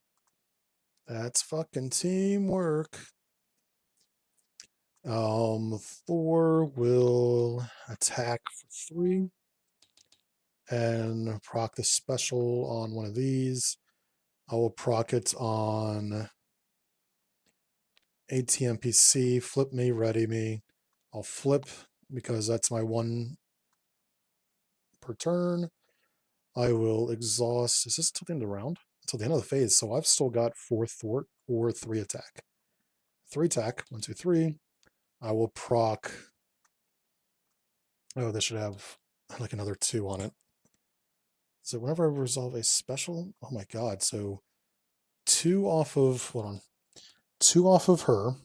That's fucking teamwork. Thor will attack for 3 and proc the special on one of these. I will proc it on ATMPC, flip me, ready me. I'll flip because that's my 1 per turn. I will exhaust. Is this till the end of the round? Until the end of the phase. So I've still got 4 thwart or 3 attack. 3 attack. 1, 2, 3. I will proc. Oh, this should have like another 2 on it. So whenever I resolve a special, oh my god. So 2 off of, hold on. 2 off of her.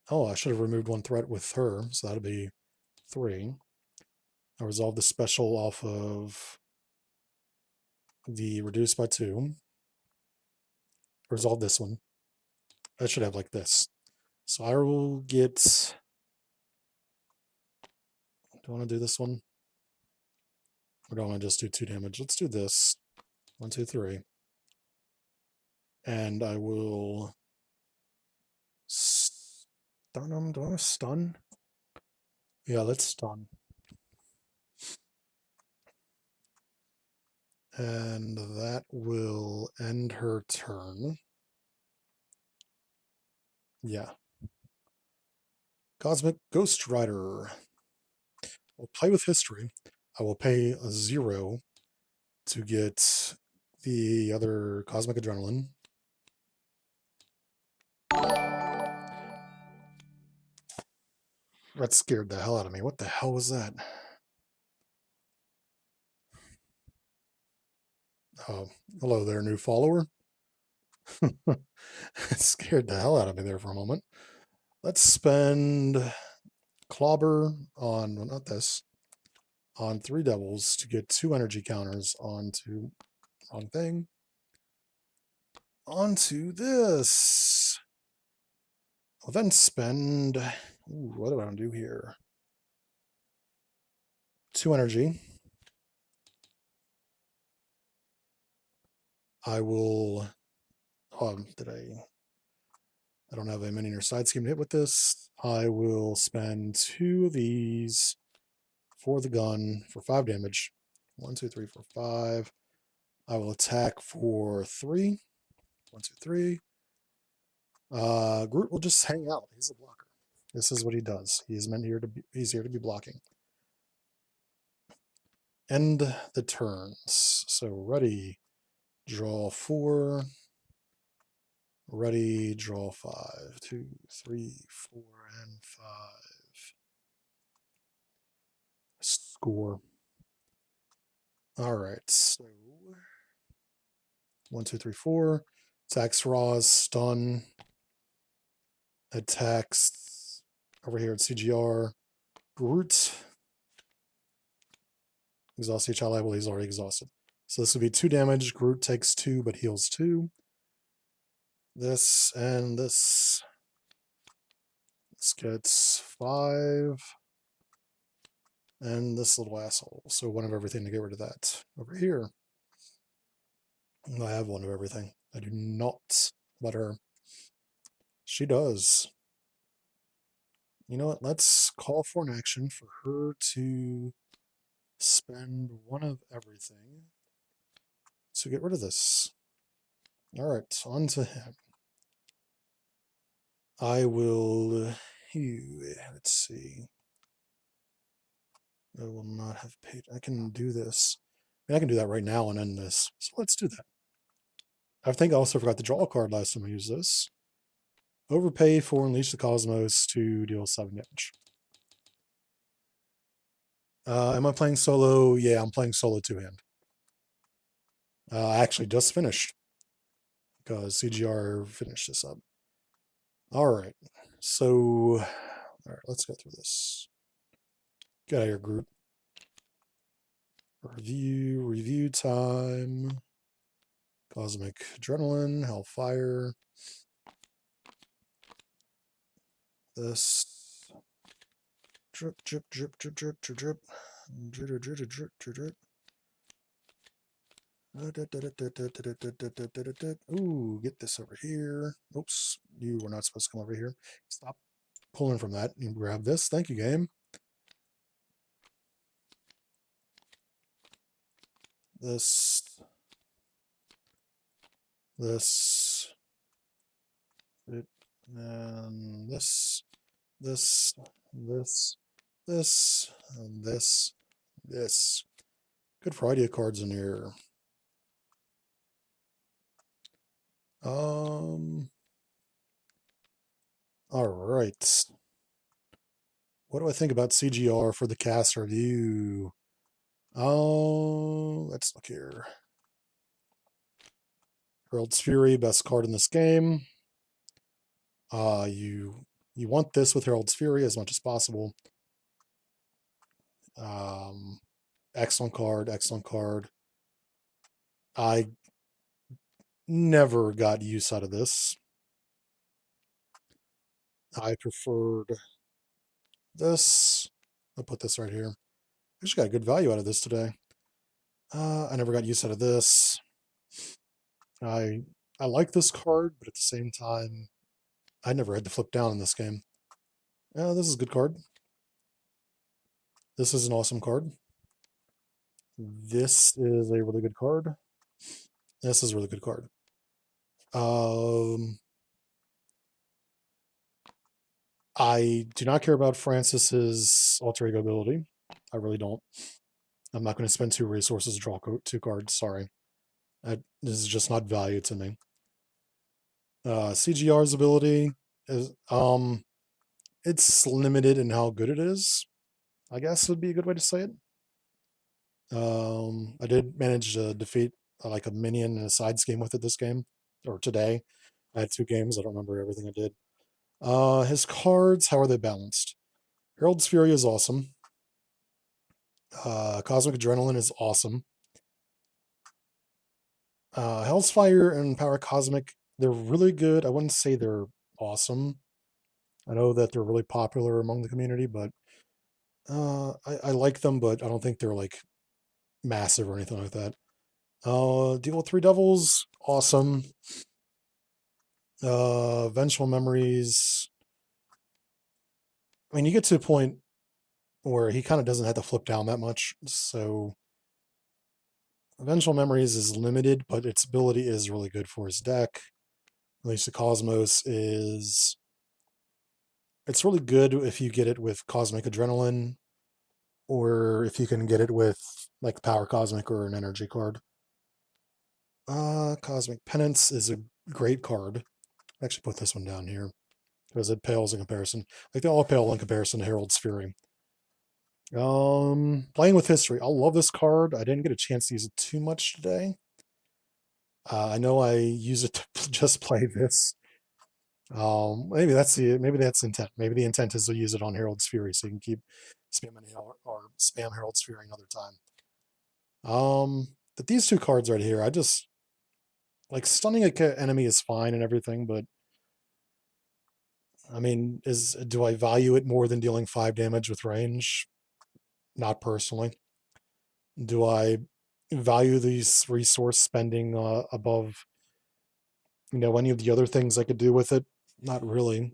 Oh, I should have removed 1 threat with her. So that'll be 3. I resolve the special off of the reduced by 2. Resolve this one. I should have like this. So I will get... Do I want to do this one? Or do I want to just do 2 damage? Let's do this. 1, 2, 3. And I will stun him. Do I want to stun? Yeah, let's stun. And that will end her turn. Yeah. Cosmic Ghost Rider. I'll play with history. I will pay a 0 to get the other Cosmic Adrenaline. That scared the hell out of me. What the hell was that? Oh, hello there, new follower. It scared the hell out of me there for a moment. Let's spend Clobber on, well, not this, on 3 devils to get 2 energy counters onto, wrong thing, onto this. I'll then spend, ooh, what do I want to do here? 2 energy. I will, I don't have a minion or side scheme to hit with this. I will spend 2 of these for the gun for 5 damage. 1, 2, 3, 4, 5. I will attack for 3. 1, 2, 3. Groot will just hang out. He's a blocker. This is what he does. He's here to be blocking. End the turns. So ready, draw 4. Ready, draw 5. 2, 3, 4, and 5. Score. All right, so 1, 2, 3, 4. Attacks Roz, stun. Attacks over here at CGR. Groot. Exhaust each ally. Well, he's already exhausted. So this would be 2 damage. Groot takes 2, but heals 2. This and this. This gets 5. And this little asshole. So 1 of everything to get rid of that. Over here. I have 1 of everything. I do not. But her. She does. You know what? Let's call for an action for her to spend 1 of everything. So get rid of this. Alright, on to him. I will. Let's see. I will not have paid. I can do this. I can do that right now and end this. So let's do that. I think I also forgot to draw a card last time I used this. Overpay for Unleash the Cosmos to deal 7 damage. Am I playing solo? Yeah, I'm playing solo 2-hand. I actually just finished because CGR finished this up. All right, so all right, let's go through this. Get out of here, group. Review time. Cosmic Adrenaline, Hellfire. This. Drip, drip, drip, drip, drip, drip, drip. Drip, drip, drip, drip, drip, drip. Ooh, get this over here. Oops, you were not supposed to come over here. Stop pulling from that and grab this. Thank you, game. This. And this. And this. Good variety of cards in here. All right. What do I think about CGR for the CAS review? Oh, let's look here. Herald's Fury, best card in this game. You want this with Herald's Fury as much as possible. Excellent card, excellent card. I never got use out of this. I preferred this. I'll put this right here. I just got a good value out of this today. I never got use out of this. I like this card, but at the same time, I never had to flip down in this game. This is a good card. This is an awesome card. This is a really good card. This is a really good card. I do not care about Francis's alter ego ability. I really don't. I'm not going to spend 2 resources to draw 2 cards. Sorry. This is just not value to me. CGR's ability is it's limited in how good it is, I guess would be a good way to say it. I did manage to defeat like a minion and a side scheme with it this game, or today. I had 2 games. I don't remember everything I did. His cards, how are they balanced? Herald's Fury is awesome. Cosmic Adrenaline is awesome. Hell's Fire and Power Cosmic, they're really good. I wouldn't say they're awesome. I know that they're really popular among the community, but I like them, but I don't think they're like massive or anything like that. Deal with Three Devils, awesome. Vengeful Memories. I mean, you get to a point where he kind of doesn't have to flip down that much. So Vengeful Memories is limited, but its ability is really good for his deck. Release the Cosmos is it's really good if you get it with Cosmic Adrenaline, or if you can get it with like Power Cosmic or an energy card. Cosmic Penance is a great card. Actually, put this one down here because it pales in comparison. Like they all pale in comparison to Herald's Fury. Playing with History. I love this card. I didn't get a chance to use it too much today. I know I use it to just play this. Maybe that's the intent. Maybe the intent is to use it on Herald's Fury, so you can keep spamming or spam Herald's Fury another time. But these two cards right here, I just like stunning an enemy is fine and everything, but I mean, do I value it more than dealing 5 damage with range? Not personally. Do I value these resource spending above, any of the other things I could do with it? Not really.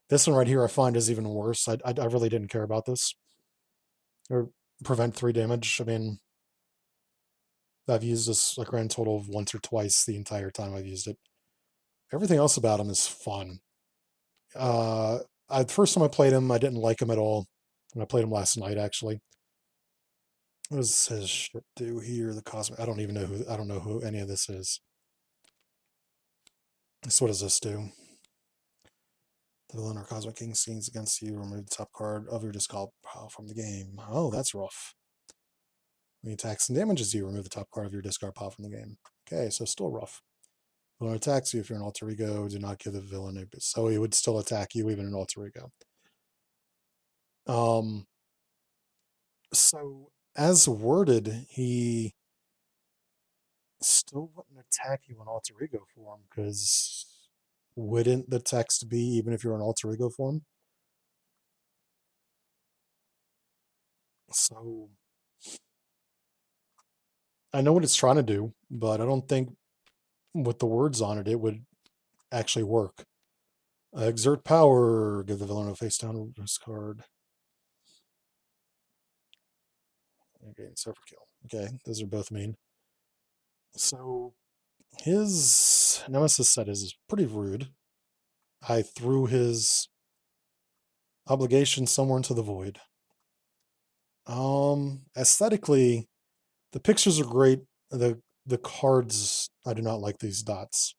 This one right here I find is even worse. I really didn't care about this. Or prevent 3 damage. I mean, I've used this a grand total of once or twice the entire time I've used it. Everything else about him is fun. The first time I played him, I didn't like him at all. And I played him last night, actually. What does his shit do here? The Cosmic. I don't even know who. I don't know who any of this is. So what does this do? The villain or Cosmic King scenes against you. Remove the top card of your discard pile from the game. Oh, that's rough. When he attacks and damages you, remove the top card of your discard pile from the game. Okay, so still rough. Villain attacks you if you're an alter ego. Do not give the villain a boost. So he would still attack you even an alter ego. So as worded, he still wouldn't attack you in alter ego form, because wouldn't the text be even if you're in alter ego form? So I know what it's trying to do, but I don't think with the words on it, it would actually work. Exert power, give the villain a face down card. Okay, surfer kill. Okay, those are both mean. So his nemesis set is pretty rude. I threw his obligation somewhere into the void. Aesthetically, the pictures are great. The cards, I do not like these dots.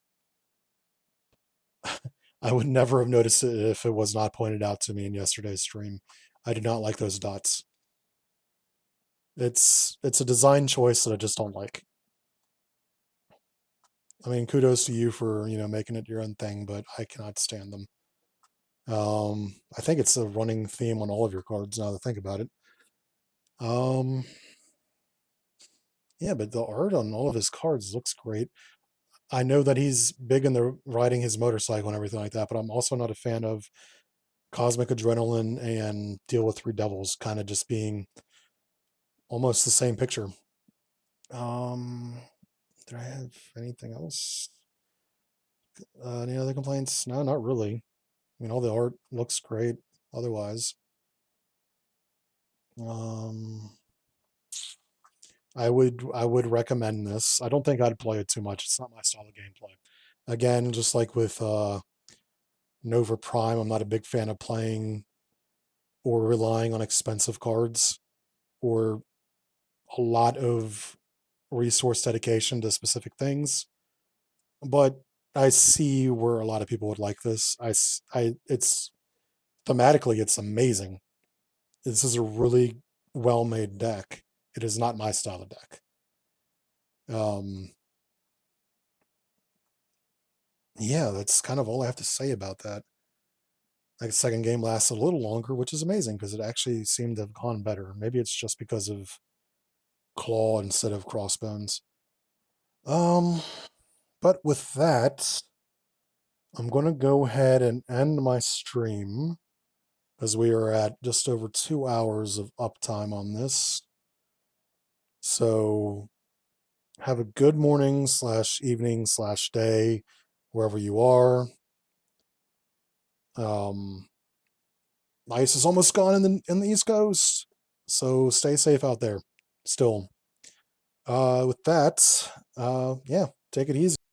I would never have noticed it if it was not pointed out to me in yesterday's stream. I do not like those dots. It's a design choice that I just don't like. I mean, kudos to you for making it your own thing, but I cannot stand them. I think it's a running theme on all of your cards now that I think about it. Yeah, but the art on all of his cards looks great. I know that he's big in the riding his motorcycle and everything like that, but I'm also not a fan of Cosmic Adrenaline and Deal with Three Devils kind of just being almost the same picture. Did I have anything else? Any other complaints? No, not really. I mean, all the art looks great otherwise. I would recommend this. I don't think I'd play it too much. It's not my style of gameplay. Again, just like with Nova Prime, I'm not a big fan of playing or relying on expensive cards or a lot of resource dedication to specific things. But I see where a lot of people would like this. It's thematically, it's amazing. This is a really well-made deck. It is not my style of deck. Yeah, that's kind of all I have to say about that. Like the second game lasted a little longer, which is amazing because it actually seemed to have gone better. Maybe it's just because of Claw instead of Crossbones. Um, but with that, I'm going to go ahead and end my stream as we are at just over 2 hours of uptime on this. So have a good morning slash evening slash day wherever you are. Ice is almost gone in the East Coast, so stay safe out there. Still, with that, yeah, take it easy.